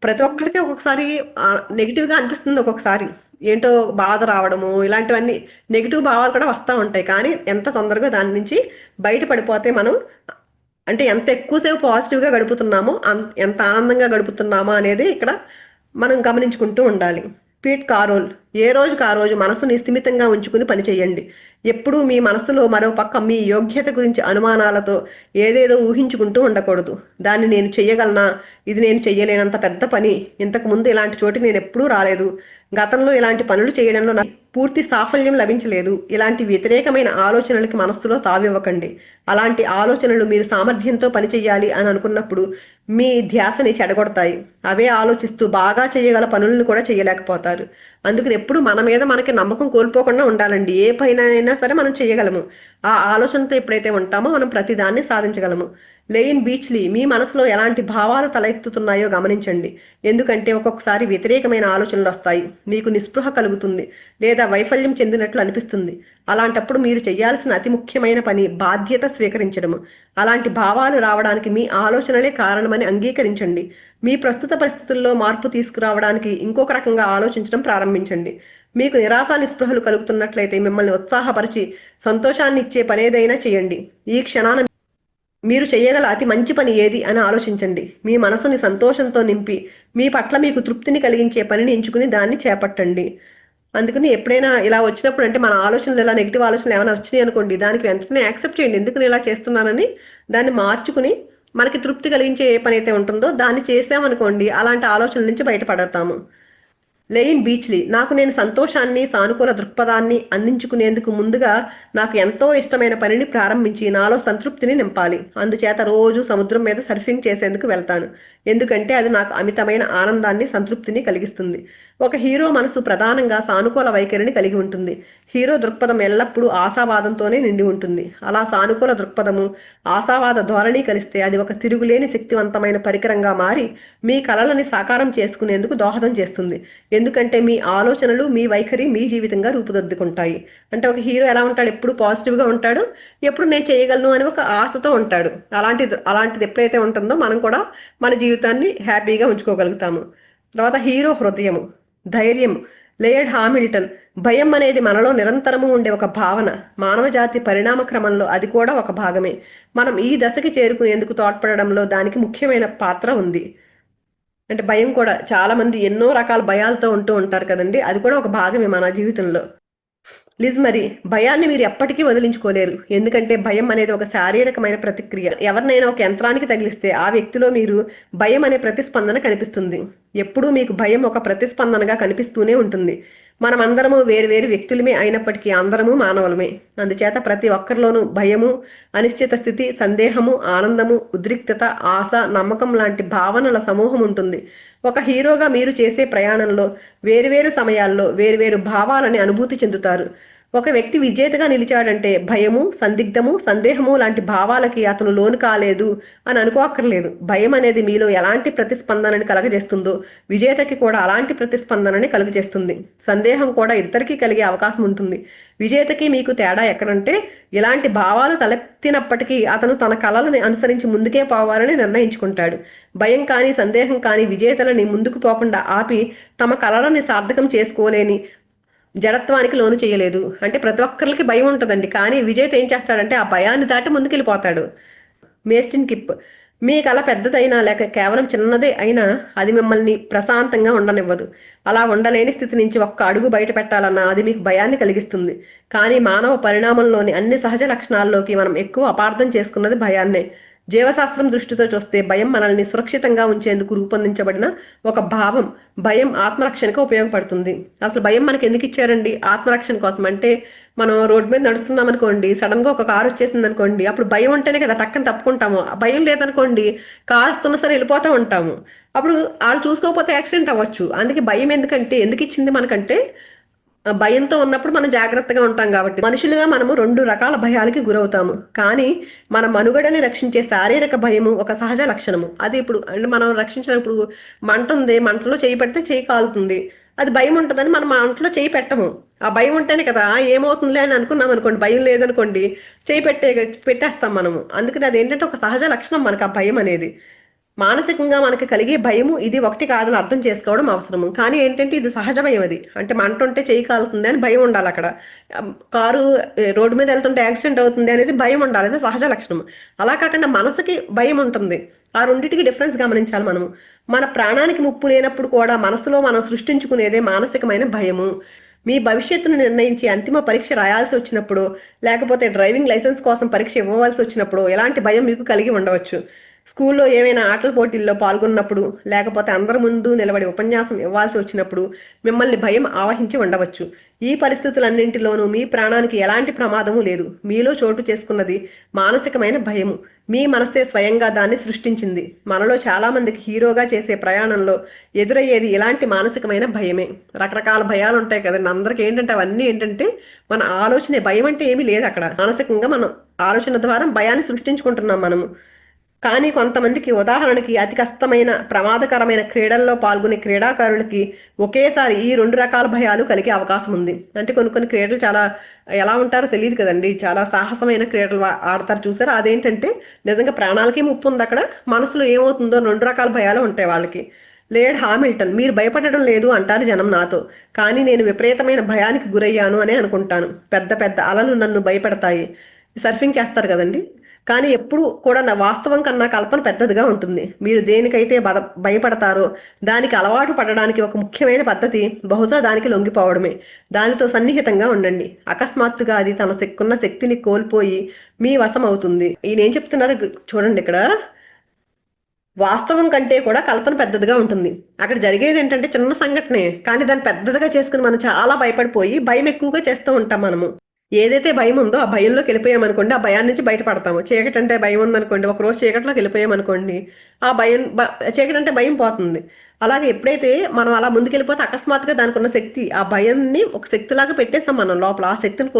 ప్రతి ఒక్కరికి ఒక్కొక్కసారి నెగిటివ్గా అనిపిస్తుంది. ఒక్కొక్కసారి ఏంటో బాధ రావడము, ఇలాంటివన్నీ నెగిటివ్ భావాలు కూడా వస్తూ ఉంటాయి. కానీ ఎంత తొందరగా దాని నుంచి బయటపడిపోతే మనం, అంటే ఎంత ఎక్కువసేపు పాజిటివ్గా గడుపుతున్నామో ఎంత ఆనందంగా గడుపుతున్నామో అనేది ఇక్కడ మనం గమనించుకుంటూ ఉండాలి. పీట్ కారోల్, ఏ రోజుకి ఆ రోజు మనసుని స్థిమితంగా ఉంచుకుని పనిచేయండి. ఎప్పుడూ మీ మనసులో మరో పక్క మీ యోగ్యత గురించి అనుమానాలతో ఏదేదో ఊహించుకుంటూ ఉండకూడదు. దాన్ని నేను చెయ్యగలనా, ఇది నేను చెయ్యలేనంత పెద్ద పని, ఇంతకు ముందు ఇలాంటి చోటికి నేను ఎప్పుడూ రాలేదు, గతంలో ఇలాంటి పనులు చేయడంలో నాకు పూర్తి సాఫల్యం లభించలేదు, ఇలాంటి వ్యతిరేకమైన ఆలోచనలకి మనస్సులో తావివ్వకండి. అలాంటి ఆలోచనలు మీరు సామర్థ్యంతో పనిచేయాలి అని అనుకున్నప్పుడు మీ ధ్యాసని చెడగొడతాయి. అవే ఆలోచిస్తూ బాగా చేయగల పనులను కూడా చేయలేకపోతారు. అందుకని ఎప్పుడు మన మీద మనకి నమ్మకం కోల్పోకుండా ఉండాలండి. ఏ పైన అయినా సరే మనం చేయగలము. ఆ ఆలోచనతో ఎప్పుడైతే ఉంటామో మనం ప్రతిదాన్ని సాధించగలము. లెయిన్ బీచ్లీ, మీ మనసులో ఎలాంటి భావాలు తలెత్తుతున్నాయో గమనించండి. ఎందుకంటే ఒక్కొక్కసారి వ్యతిరేకమైన ఆలోచనలు వస్తాయి. మీకు నిస్పృహ కలుగుతుంది లేదా వైఫల్యం చెందినట్లు అనిపిస్తుంది. అలాంటప్పుడు మీరు చేయాల్సిన అతి ముఖ్యమైన పని బాధ్యత స్వీకరించడము. అలాంటి భావాలు రావడానికి మీ ఆలోచనలే కారణమని అంగీకరించండి. మీ ప్రస్తుత పరిస్థితుల్లో మార్పు తీసుకురావడానికి ఇంకొక రకంగా ఆలోచించడం ప్రారంభించండి. మీకు నిరాశ నిస్పృహలు కలుగుతున్నట్లయితే మిమ్మల్ని ఉత్సాహపరిచి సంతోషాన్ని ఇచ్చే పనేదైనా చేయండి. ఈ క్షణాన మీరు చేయగల అతి మంచి పని ఏది అని ఆలోచించండి. మీ మనసుని సంతోషంతో నింపి మీ పట్ల మీకు తృప్తిని కలిగించే పనిని ఎంచుకుని దాన్ని చేపట్టండి. అందుకని ఎప్పుడైనా ఇలా వచ్చినప్పుడు, అంటే మన ఆలోచనలు ఇలా నెగిటివ్ ఆలోచనలు ఏమైనా వచ్చినాయి అనుకోండి, దానికి వెంటనే యాక్సెప్ట్ చేయండి. ఎందుకు నేను ఇలా చేస్తున్నానని దాన్ని మార్చుకుని మనకి తృప్తి కలిగించే ఏ పని అయితే ఉంటుందో దాన్ని చేసామనుకోండి, అలాంటి ఆలోచనల నుంచి బయటపడతాము. లెయిన్ బీచ్లీ, నాకు నేను సంతోషాన్ని, సానుకూల దృక్పథాన్ని అందించుకునేందుకు ముందుగా నాకు ఎంతో ఇష్టమైన పనిని ప్రారంభించి నాలో సంతృప్తిని నింపాలి. అందుచేత రోజు సముద్రం మీద సర్ఫింగ్ చేసేందుకు వెళ్తాను. ఎందుకంటే అది నాకు అమితమైన ఆనందాన్ని, సంతృప్తిని కలిగిస్తుంది. ఒక హీరో మనసు ప్రధానంగా సానుకూల వైఖరిని కలిగి ఉంటుంది. హీరో దృక్పథం ఎల్లప్పుడూ ఆశావాదంతోనే నిండి ఉంటుంది. అలా సానుకూల దృక్పథము, ఆశావాద ధోరణి కలిస్తే అది ఒక తిరుగులేని శక్తివంతమైన పరికరంగా మారి మీ కలలని సాకారం చేసుకునేందుకు దోహదం చేస్తుంది. ఎందుకంటే మీ ఆలోచనలు, మీ వైఖరి మీ జీవితంగా రూపుదిద్దుకుంటాయి. అంటే ఒక హీరో ఎలా ఉంటాడు, ఎప్పుడు పాజిటివ్గా ఉంటాడు, ఎప్పుడు నేను చేయగలను అని ఒక ఆశతో ఉంటాడు. అలాంటిది ఎప్పుడైతే ఉంటుందో మనం కూడా మన జీవితాన్ని హ్యాపీగా ఉంచుకోగలుగుతాము. తర్వాత హీరో హృదయము, ధైర్యం, లేయర్డ్ హామిల్టన్. భయం అనేది మనలో నిరంతరము ఉండే ఒక భావన. మానవ జాతి పరిణామ క్రమంలో అది కూడా ఒక భాగమే. మనం ఈ దశకి చేరుకునేందుకు తోడ్పడడంలో దానికి ముఖ్యమైన పాత్ర ఉంది. అంటే భయం కూడా చాలా మంది ఎన్నో రకాల భయాలతో ఉంటూ ఉంటారు కదండి, అది కూడా ఒక భాగమే మన జీవితంలో. లిజ్ మరి, భయాన్ని మీరు ఎప్పటికీ వదిలించుకోలేరు. ఎందుకంటే భయం అనేది ఒక శారీరకమైన ప్రతిక్రియ. ఎవరినైనా ఒక యంత్రానికి తగిలిస్తే ఆ వ్యక్తిలో మీరు భయం అనే ప్రతిస్పందన కనిపిస్తుంది. ఎప్పుడూ మీకు భయం ఒక ప్రతిస్పందనగా కనిపిస్తూనే ఉంటుంది. మనం అందరము వేరు వేరు వ్యక్తులమే అయినప్పటికీ అందరము మానవులమే. అందుచేత ప్రతి ఒక్కరిలోనూ భయము, అనిశ్చిత స్థితి, సందేహము, ఆనందము, ఉద్రిక్తత, ఆశ, నమ్మకం లాంటి భావనల సమూహం ఉంటుంది. ఒక హీరోగా మీరు చేసే ప్రయాణంలో వేరువేరు సమయాల్లో వేరువేరు భావాలని అనుభూతి చెందుతారు. ఒక వ్యక్తి విజేతగా నిలిచాడంటే భయము, సందిగ్ధము, సందేహము లాంటి భావాలకి అతను లోను కాలేదు అని అనుకోక్కర్లేదు. భయం అనేది మీలో ఎలాంటి ప్రతిస్పందనని కలగజేస్తుందో విజేతకి కూడా అలాంటి ప్రతిస్పందనని కలుగజేస్తుంది. సందేహం కూడా ఇద్దరికీ కలిగే అవకాశం ఉంటుంది. విజేతకి మీకు తేడా ఎక్కడంటే, ఇలాంటి భావాలు తలెత్తినప్పటికీ అతను తన కలలని అనుసరించి ముందుకే పోవాలని నిర్ణయించుకుంటాడు. భయం కానీ సందేహం కానీ విజేతలని ముందుకు పోకుండా ఆపి తమ కలలని సార్థకం చేసుకోలేని జడత్వానికి లోను చేయలేదు. అంటే ప్రతి ఒక్కరికి భయం ఉంటుందండి, కానీ విజేత ఏం చేస్తాడంటే ఆ భయాన్ని దాటి ముందుకెళ్ళిపోతాడు. మేస్టిన్ కిప్, మీ కళ పెద్దదైనా లేక కేవలం చిన్నదే అయినా అది మిమ్మల్ని ప్రశాంతంగా ఉండనివ్వదు. అలా ఉండలేని స్థితి నుంచి ఒక్క అడుగు బయట పెట్టాలన్నా అది మీకు భయాన్ని కలిగిస్తుంది. కానీ మానవ పరిణామంలోని అన్ని సహజ లక్షణాల్లోకి మనం ఎక్కువ అపార్థం చేసుకున్నది భయాన్నే. జీవశాస్త్రం దృష్టితో చూస్తే భయం మనల్ని సురక్షితంగా ఉంచేందుకు రూపొందించబడిన ఒక భావం. భయం ఆత్మరక్షణకు ఉపయోగపడుతుంది. అసలు భయం మనకి ఎందుకు ఇచ్చారండి? ఆత్మరక్షణ కోసం. అంటే మనం రోడ్డు మీద నడుస్తున్నాం అనుకోండి, సడన్ గా ఒక కారు వచ్చేసింది అనుకోండి, అప్పుడు భయం ఉంటేనే కదా టక్కని తప్పుకుంటాము. భయం లేదనుకోండి, కారు వస్తున్నా సరే వెళ్ళిపోతూ ఉంటాము. అప్పుడు వాళ్ళు చూసుకోకపోతే యాక్సిడెంట్ అవ్వచ్చు. అందుకే భయం ఎందుకు ఇచ్చింది మనకంటే, భయంతో ఉన్నప్పుడు మనం జాగ్రత్తగా ఉంటాం కాబట్టి. మనుషులుగా మనము రెండు రకాల భయాలకి గురవుతాము. కానీ మన మనుగడని రక్షించే శారీరక భయము ఒక సహజ లక్షణము. అది ఇప్పుడు అంటే మనం రక్షించినప్పుడు మంట ఉంది, మంటలో చేయి పెడితే చేయి కాలుతుంది. అది భయం ఉంటుందని మనం మంటలో చేయి పెట్టము. ఆ భయం ఉంటేనే కదా ఏమవుతుందిలే అని అనుకున్నాం అనుకోండి, భయం లేదనుకోండి చేయి పెట్టేస్తాం మనము. అందుకని అది ఏంటంటే ఒక సహజ లక్షణం మనకు ఆ భయం అనేది. మానసికంగా మనకి కలిగే భయము ఇది ఒకటి కాదని అర్థం చేసుకోవడం అవసరము. కానీ ఏంటంటే ఇది సహజ భయం. అది అంటే మంట ఉంటే చేయి కాలుతుంది అని భయం ఉండాలి. అక్కడ కారు రోడ్డు మీద వెళ్తుంటే యాక్సిడెంట్ అవుతుంది అనేది భయం ఉండాలి, అది సహజ లక్షణం. అలా కాకుండా మనసుకి భయం ఉంటుంది. ఆ రెండింటికి డిఫరెన్స్ గమనించాలి మనము. మన ప్రాణానికి ముప్పు లేనప్పుడు కూడా మనసులో మనం సృష్టించుకునేదే మానసికమైన భయము. మీ భవిష్యత్తును నిర్ణయించి అంతిమ పరీక్ష రాయాల్సి వచ్చినప్పుడు, లేకపోతే డ్రైవింగ్ లైసెన్స్ కోసం పరీక్ష ఇవ్వవలసి వచ్చినప్పుడు ఎలాంటి భయం మీకు కలిగి ఉండవచ్చు. స్కూల్లో ఏమైనా ఆటల పోటీల్లో పాల్గొన్నప్పుడు, లేకపోతే అందరి ముందు నిలబడి ఉపన్యాసం ఇవ్వాల్సి వచ్చినప్పుడు మిమ్మల్ని భయం ఆవహించి ఉండవచ్చు. ఈ పరిస్థితులన్నింటిలోనూ మీ ప్రాణానికి ఎలాంటి ప్రమాదము లేదు. మీలో చోటు చేసుకున్నది మానసికమైన భయము. మీ మనస్సే స్వయంగా దాన్ని సృష్టించింది. మనలో చాలా మందికి హీరోగా చేసే ప్రయాణంలో ఎదురయ్యేది ఇలాంటి మానసికమైన భయమే. రకరకాల భయాలు ఉంటాయి కదండి అందరికి. ఏంటంటే అవన్నీ ఏంటంటే మన ఆలోచనే. భయం అంటే ఏమీ లేదు అక్కడ. మానసికంగా మనం ఆలోచన ద్వారా భయాన్ని సృష్టించుకుంటున్నాం మనము. కానీ కొంతమందికి, ఉదాహరణకి అతి కష్టమైన ప్రమాదకరమైన క్రీడల్లో పాల్గొనే క్రీడాకారులకి ఒకేసారి ఈ రెండు రకాల భయాలు కలిగే అవకాశం ఉంది. అంటే కొన్ని క్రీడలు చాలా ఎలా ఉంటారో తెలియదు కదండి, చాలా సాహసమైన క్రీడలు ఆడతారు చూసారు. అదేంటంటే నిజంగా ప్రాణాలకి ముప్పు ఉంది అక్కడ, మనసులో ఏమవుతుందో రెండు రకాల భయాలు ఉంటాయి వాళ్ళకి. లేయర్డ్ హామిల్టన్, మీరు భయపడడం లేదు అంటారు జనం నాతో, కానీ నేను విపరీతమైన భయానికి గురయ్యాను అనే అనుకుంటాను. పెద్ద పెద్ద అలలు నన్ను భయపెడతాయి. సర్ఫింగ్ చేస్తారు కదండి, కానీ ఎప్పుడు కూడా నా వాస్తవం కన్నా కల్పన పెద్దదిగా ఉంటుంది. మీరు దేనికైతే భయపడతారో దానికి అలవాటు పడడానికి ఒక ముఖ్యమైన పద్ధతి బహుశా దానికి లొంగిపోవడమే. దానితో సన్నిహితంగా ఉండండి. అకస్మాత్తుగా అది తన శక్తిని కోల్పోయి మీ వశం అవుతుంది. ఈయన ఏం చెప్తున్నారు చూడండి ఇక్కడ. వాస్తవం కంటే కూడా కల్పన పెద్దదిగా ఉంటుంది. అక్కడ జరిగేది ఏంటంటే చిన్న సంఘటనే, కానీ దాన్ని పెద్దదిగా చేసుకుని మనం చాలా భయపడిపోయి భయం ఎక్కువగా చేస్తూ ఉంటాం మనము. ఏదైతే భయం ఉందో ఆ భయంలోకి వెళ్ళిపోయామనుకోండి, ఆ భయాన్ని నుంచి బయటపడతాము. చీకటి అంటే భయం ఉందనుకోండి, ఒక రోజు చీకటిలోకి వెళ్ళిపోయామనుకోండి, ఆ భయం చీకటి అంటే భయం పోతుంది. అలాగే ఎప్పుడైతే మనం అలా ముందుకెళ్ళిపోతే అకస్మాత్తుగా దానికి ఉన్న శక్తి, ఆ భయాన్ని ఒక శక్తిలాగా పెట్టేస్తాం మనం లోపల. ఆ శక్తిని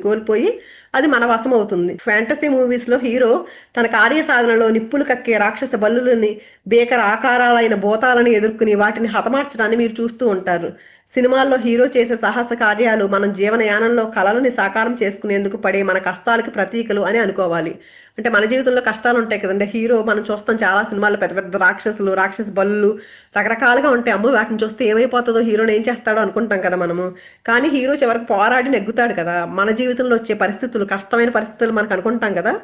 కోల్పోయి అది మన వశం అవుతుంది. ఫ్యాంటసీ మూవీస్లో హీరో తన కార్యసాధనలో నిప్పులు కక్కే రాక్షస బల్లులని, భీకర ఆకారాలైన భూతాలని ఎదుర్కొని వాటిని హతమార్చడాన్ని మీరు చూస్తూ ఉంటారు. సినిమాల్లో హీరో చేసే సాహస కార్యాలు మనం జీవనయానంలో కలలని సాకారం చేసుకునేందుకు పడే మన కష్టాలకి ప్రతీకలు అని అనుకోవాలి. అంటే మన జీవితంలో కష్టాలు ఉంటాయి కదండి. హీరో మనం చూస్తాం చాలా సినిమాల్లో పెద్ద పెద్ద రాక్షసులు, రాక్షస బలులు రకరకాలుగా ఉంటాయి. అమ్మో వాటిని చూస్తే ఏమైపోతుందో, హీరోని ఏం చేస్తాడో అనుకుంటాం కదా మనము. కానీ హీరో చివరికి పోరాడి నెగ్గుతాడు కదా. మన జీవితంలో వచ్చే పరిస్థితులు, కష్టమైన పరిస్థితులు మనకు అనుకుంటాం కదా,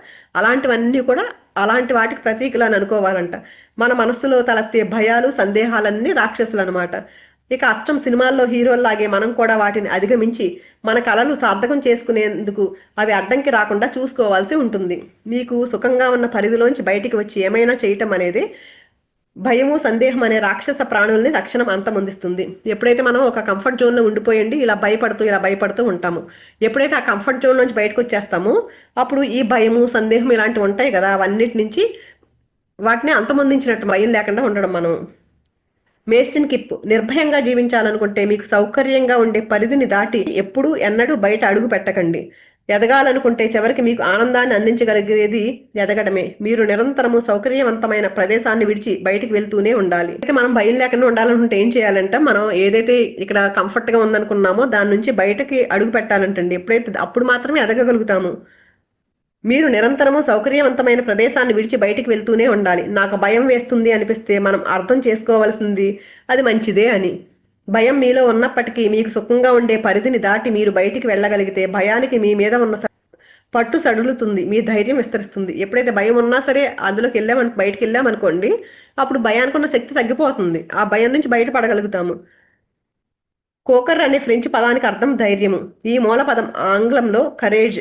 అలాంటివన్నీ కూడా అలాంటి వాటికి ప్రతీకలు అని అనుకోవాలంట. మన మనస్సులో తలెత్తే భయాలు, సందేహాలన్నీ రాక్షసులు అనమాట. ఇక అచ్చం సినిమాల్లో హీరోల్లాగే మనం కూడా వాటిని అధిగమించి మన కలలు సార్థకం చేసుకునేందుకు అవి అడ్డంకి రాకుండా చూసుకోవాల్సి ఉంటుంది. మీకు సుఖంగా ఉన్న పరిధిలోంచి బయటికి వచ్చి ఏమైనా చేయటం అనేది భయము, సందేహం అనే రాక్షస ప్రాణుల్ని తక్షణం అంతమొందిస్తుంది. ఎప్పుడైతే మనం ఒక కంఫర్ట్ జోన్లో ఉండిపోయండి ఇలా భయపడుతూ ఉంటాము, ఎప్పుడైతే ఆ కంఫర్ట్ జోన్ నుంచి బయటకు వచ్చేస్తామో అప్పుడు ఈ భయము, సందేహం ఇలాంటివి ఉంటాయి కదా, అవన్నిటి నుంచి వాటిని అంతమొందించినట్టు భయం లేకుండా ఉండడం మనం. మేస్టిన్ కిప్ నిర్భయంగా జీవించాలనుకుంటే మీకు సౌకర్యంగా ఉండే పరిధిని దాటి ఎప్పుడూ ఎన్నడూ బయట అడుగు పెట్టకండి. ఎదగాలనుకుంటే చివరికి మీకు ఆనందాన్ని అందించగలిగేది ఎదగడమే. మీరు నిరంతరము సౌకర్యవంతమైన ప్రదేశాన్ని విడిచి బయటికి వెళ్తూనే ఉండాలి. అయితే మనం భయం లేకుండా ఉండాలనుకుంటే ఏం చేయాలంటే, మనం ఏదైతే ఇక్కడ కంఫర్ట్గా ఉందనుకున్నామో దాని నుంచి బయటకి అడుగు పెట్టాలంటండి. ఎప్పుడైతే అప్పుడు మాత్రమే ఎదగగలుగుతాము. మీరు నిరంతరము సౌకర్యవంతమైన ప్రదేశాన్ని విడిచి బయటికి వెళ్తూనే ఉండాలి. నాకు భయం వేస్తుంది అనిపిస్తే మనం అర్థం చేసుకోవాల్సింది అది మంచిదే అని. భయం మీలో ఉన్నప్పటికీ మీకు సుఖంగా ఉండే పరిధిని దాటి మీరు బయటికి వెళ్ళగలిగితే భయానికి మీ మీద ఉన్న పట్టు సడులుతుంది, మీ ధైర్యం విస్తరిస్తుంది. ఎప్పుడైతే భయం ఉన్నా సరే అందులోకి బయటికి వెళ్ళామనుకోండి, అప్పుడు భయానికి ఉన్న శక్తి తగ్గిపోతుంది. ఆ భయం నుంచి బయటపడగలుగుతాము. కోకర్ అనే ఫ్రెంచ్ పదానికి అర్థం ధైర్యము. ఈ మూల పదం ఆంగ్లంలో కరేజ్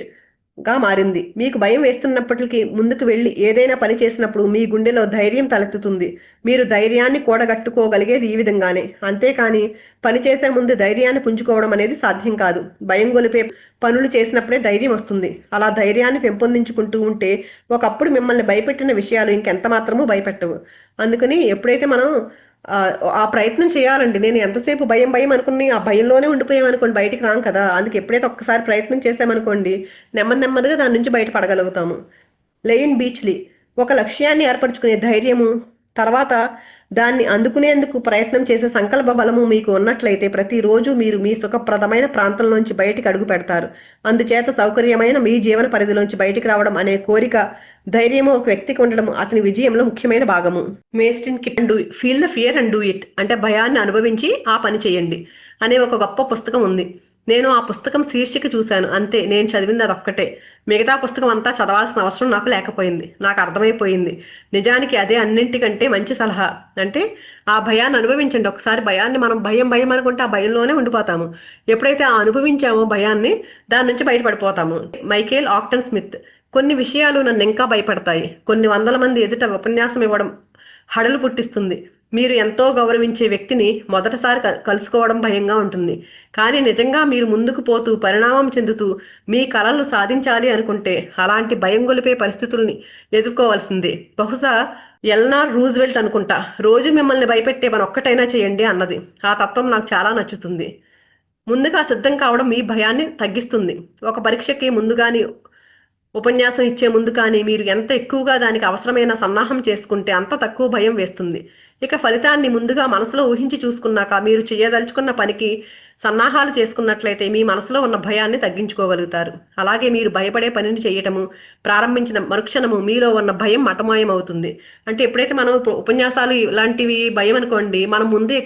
గా మారింది. మీకు భయం వేస్తున్నప్పటికీ ముందుకు వెళ్ళి ఏదైనా పని చేసినప్పుడు మీ గుండెలో ధైర్యం తలెత్తుతుంది. మీరు ధైర్యాన్ని కూడగట్టుకోగలిగేది ఈ విధంగానే. అంతేకాని పని చేసే ముందు ధైర్యాన్ని పుంజుకోవడం అనేది సాధ్యం కాదు. భయం గొలిపే పనులు చేసినప్పుడే ధైర్యం వస్తుంది. అలా ధైర్యాన్ని పెంపొందించుకుంటూ ఉంటే ఒకప్పుడు మిమ్మల్ని భయపెట్టిన విషయాలు ఇంకెంత మాత్రమూ భయపెట్టవు. అందుకని ఎప్పుడైతే మనం ఆ ప్రయత్నం చేయాలండి. నేను ఎంతసేపు భయం భయం అనుకుని ఆ భయంలోనే ఉండిపోయామనుకోండి, బయటికి రాం కదా. అందుకే ఎప్పుడైతే ఒక్కసారి ప్రయత్నం చేసామనుకోండి, నెమ్మదిగా దాని నుంచి బయటపడగలుగుతాము. లెయిన్ బీచ్లీ ఒక లక్ష్యాన్ని ఏర్పరచుకునే ధైర్యము, తర్వాత దాన్ని అందుకునేందుకు ప్రయత్నం చేసే సంకల్ప బలము మీకు ఉన్నట్లయితే ప్రతిరోజు మీరు మీ సుఖప్రదమైన ప్రాంతంలోంచి బయటికి అడుగు పెడతారు. అందుచేత సౌకర్యమైన మీ జీవన పరిధిలోంచి బయటికి రావడం అనే కోరిక, ధైర్యము ఒక వ్యక్తికి ఉండడం అతని విజయంలో ముఖ్యమైన భాగము. Mastin Kipp and feel the fear and do it అంటే భయాన్ని అనుభవించి ఆ పని చేయండి అనే ఒక గొప్ప పుస్తకం ఉంది. నేను ఆ పుస్తకం శీర్షిక చూశాను అంతే. నేను చదివింది అదొక్కటే. మిగతా పుస్తకం అంతా చదవాల్సిన అవసరం నాకు లేకపోయింది. నాకు అర్థమైపోయింది. నిజానికి అదే అన్నింటికంటే మంచి సలహా. అంటే ఆ భయాన్ని అనుభవించండి. ఒకసారి భయాన్ని మనం భయం భయం అనుకుంటే ఆ భయంలోనే ఉండిపోతాము. ఎప్పుడైతే ఆ అనుభవించామో భయాన్ని, దాని నుంచి బయటపడిపోతాము. మైకేల్ ఆక్టన్ స్మిత్ కొన్ని విషయాలు నన్ను ఇంకా భయపడతాయి. కొన్ని వందల మంది ఎదుట ఉపన్యాసం ఇవ్వడం హడలు పుట్టిస్తుంది. మీరు ఎంతో గౌరవించే వ్యక్తిని మొదటిసారి కలుసుకోవడం భయంగా ఉంటుంది. కానీ నిజంగా మీరు ముందుకు పోతూ పరిణామం చెందుతూ మీ కలలు సాధించాలి అనుకుంటే అలాంటి భయం గొలిపే పరిస్థితుల్ని ఎదుర్కోవాల్సిందే. బహుశా ఎల్నార్ రూజ్వెల్ట్ అనుకుంటా, రోజు మిమ్మల్ని భయపెట్టే పని ఒక్కటైనా చేయండి అన్నది. ఆ తత్వం నాకు చాలా నచ్చుతుంది. ముందుగా సిద్ధం కావడం మీ భయాన్ని తగ్గిస్తుంది. ఒక పరీక్షకి ముందు కానీ, ఉపన్యాసం ఇచ్చే ముందు కానీ మీరు ఎంత ఎక్కువగా దానికి అవసరమైన సన్నాహం చేసుకుంటే అంత తక్కువ భయం వేస్తుంది. ఇక ఫలితాన్ని ముందుగా మనసులో ఊహించి చూసుకున్నాక మీరు చేయదలుచుకున్న పనికి సన్నాహాలు చేసుకున్నట్లయితే మీ మనసులో ఉన్న భయాన్ని తగ్గించుకోగలుగుతారు. అలాగే మీరు భయపడే పనిని చేయటము ప్రారంభించిన మరుక్షణము మీలో ఉన్న భయం మటమాయం అవుతుంది. అంటే ఎప్పుడైతే మనం ఉపన్యాసాలు ఇలాంటివి భయం అనుకోండి, మనం ముందే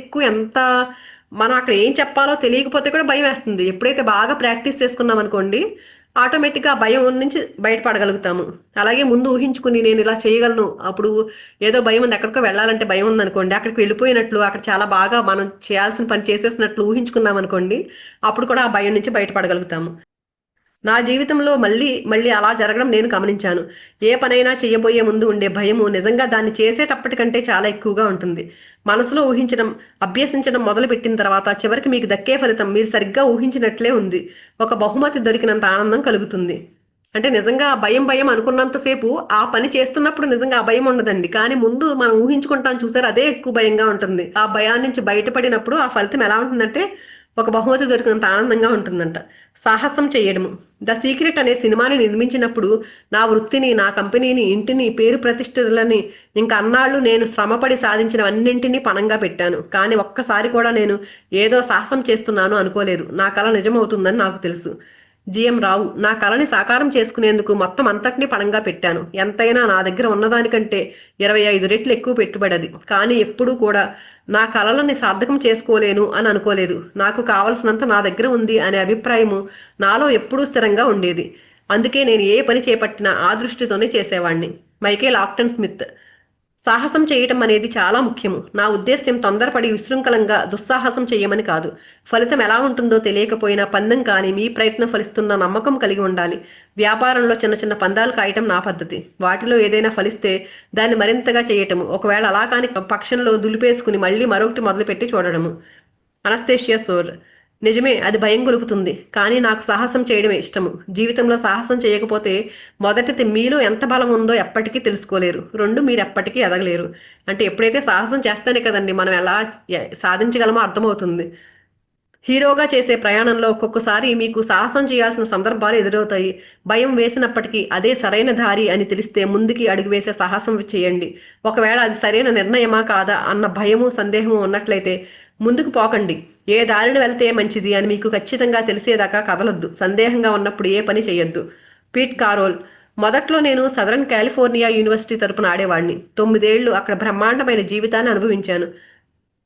మనం అక్కడ ఏం చెప్పాలో తెలియకపోతే కూడా భయం వేస్తుంది. ఎప్పుడైతే బాగా ప్రాక్టీస్ చేసుకున్నాం అనుకోండి, ఆటోమేటిక్గా భయం నుంచి బయటపడగలుగుతాము. అలాగే ముందు ఊహించుకుని నేను ఇలా చేయగలను, అప్పుడు ఏదో భయం ఉంది, ఎక్కడికో వెళ్ళాలంటే భయం ఉంది అనుకోండి, అక్కడికి వెళ్ళిపోయినట్లు అక్కడ చాలా బాగా మనం చేయాల్సిన పని చేసేసినట్లు ఊహించుకున్నాం అనుకోండి, అప్పుడు కూడా ఆ భయం నుంచి బయటపడగలుగుతాము. నా జీవితంలో మళ్ళీ అలా జరగడం నేను గమనించాను. ఏ పనైనా చేయబోయే ముందు ఉండే భయము నిజంగా దాన్ని చేసేటప్పటికంటే చాలా ఎక్కువగా ఉంటుంది. మనసులో ఊహించడం, అభ్యసించడం మొదలుపెట్టిన తర్వాత చివరికి మీకు దక్కే ఫలితం మీరు సరిగ్గా ఊహించినట్లే ఉంది. ఒక బహుమతి దొరికినంత ఆనందం కలుగుతుంది. అంటే నిజంగా భయం అనుకున్నంతసేపు ఆ పని చేస్తున్నప్పుడు నిజంగా ఆ భయం ఉండదండి. కానీ ముందు మనం ఊహించుకుంటాం చూసారు, అదే ఎక్కువ భయంగా ఉంటుంది. ఆ భయాన్ని నుంచి బయటపడినప్పుడు ఆ ఫలితం ఎలా ఉంటుందంటే ఒక బహుమతి దొరికినంత ఆనందంగా ఉంటుందంట. సాహసం చేయడము. ద సీక్రెట్ అనే సినిమాని నిర్మించినప్పుడు నా వృత్తిని, నా కంపెనీని, ఇంటిని, పేరు ప్రతిష్టలని, ఇంకా అన్నాళ్ళు నేను శ్రమపడి సాధించినవన్నింటినీ పణంగా పెట్టాను. కానీ ఒక్కసారి కూడా నేను ఏదో సాహసం చేస్తున్నాను అనుకోలేదు. నా కల నిజమవుతుందని నాకు తెలుసు. జిఎం రావు. నా కళని సాకారం చేసుకునేందుకు మొత్తం అంతటినీ పణంగా పెట్టాను. ఎంతైనా నా దగ్గర ఉన్నదానికంటే 25 రెట్లు ఎక్కువ పెట్టుబడది. కానీ ఎప్పుడూ కూడా నా కళలని సార్థకం చేసుకోలేను అని అనుకోలేదు. నాకు కావలసినంత నా దగ్గర ఉంది అనే అభిప్రాయము నాలో ఎప్పుడూ స్థిరంగా ఉండేది. అందుకే నేను ఏ పని చేపట్టినా ఆ దృష్టితోనే చేసేవాణ్ణి. Michael Acton Smith. సాహసం చేయటం అనేది చాలా ముఖ్యము. నా ఉద్దేశ్యం తొందరపడి విశృంఖలంగా దుస్సాహసం చేయమని కాదు. ఫలితం ఎలా ఉంటుందో తెలియకపోయినా పందెం కానీ మీ ప్రయత్నం ఫలిస్తున్న నమ్మకం కలిగి ఉండాలి. వ్యాపారంలో చిన్న చిన్న పందాలు కాయటం నా పద్ధతి. వాటిలో ఏదైనా ఫలిస్తే దాన్ని మరింతగా చేయటము, ఒకవేళ అలా కాని పక్షంలో దులిపేసుకుని మళ్ళీ మరొకటి మొదలుపెట్టి చూడడము. Anaesthesia sore. నిజమే, అది భయం గొలుపుతుంది. కానీ నాకు సాహసం చేయడమే ఇష్టము. జీవితంలో సాహసం చేయకపోతే మొదటిది మీలో ఎంత బలం ఉందో ఎప్పటికీ తెలుసుకోలేరు. రెండు, మీరు ఎప్పటికీ ఎదగలేరు. అంటే ఎప్పుడైతే సాహసం చేస్తేనే కదండి మనం ఎలా సాధించగలమో అర్థమవుతుంది. హీరోగా చేసే ప్రయాణంలో ఒక్కొక్కసారి మీకు సాహసం చేయాల్సిన సందర్భాలు ఎదురవుతాయి. భయం వేసినప్పటికీ అదే సరైన దారి అని తెలిస్తే ముందుకి అడుగు వేసే సాహసం చేయండి. ఒకవేళ అది సరైన నిర్ణయమా కాదా అన్న భయము, సందేహము ఉన్నట్లయితే ముందుకు పోకండి. ఏ దారిని వెళ్తే మంచిది అని మీకు ఖచ్చితంగా తెలిసేదాకా కదలొద్దు. సందేహంగా ఉన్నప్పుడు ఏ పని చేయొద్దు. Pete Carroll. మొదట్లో నేను సదరన్ కాలిఫోర్నియా యూనివర్సిటీ తరపున ఆడేవాడిని. 9 ఏళ్లు అక్కడ బ్రహ్మాండమైన జీవితాన్ని అనుభవించాను.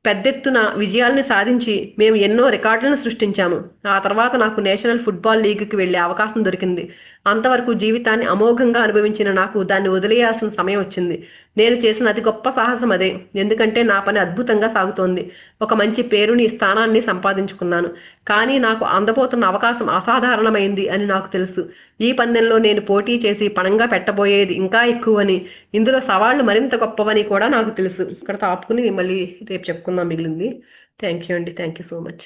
పెద్దెత్తున విజయాల్ని సాధించి మేము ఎన్నో రికార్డులను సృష్టించాము. ఆ తర్వాత నాకు నేషనల్ ఫుట్బాల్ లీగ్కి వెళ్లే అవకాశం దొరికింది. అంతవరకు జీవితాన్ని అమోఘంగా అనుభవించిన నాకు దాన్ని వదిలేయాల్సిన సమయం వచ్చింది. నేను చేసిన అతి గొప్ప సాహసం అదే. ఎందుకంటే నా పని అద్భుతంగా సాగుతోంది. ఒక మంచి పేరుని, స్థానాన్ని సంపాదించుకున్నాను. కానీ నాకు అందబోతున్న అవకాశం అసాధారణమైంది అని నాకు తెలుసు. ఈ పందెంలో నేను పోటీ చేసి పణంగా పెట్టబోయేది ఇంకా ఎక్కువని, ఇందులో సవాళ్లు మరింత గొప్పవని కూడా నాకు తెలుసు. ఇక్కడ ఆపుకుని మళ్ళీ రేపు చెప్పుకుందాం మిగిలింది. థ్యాంక్ యూ అండి. Thank you so much.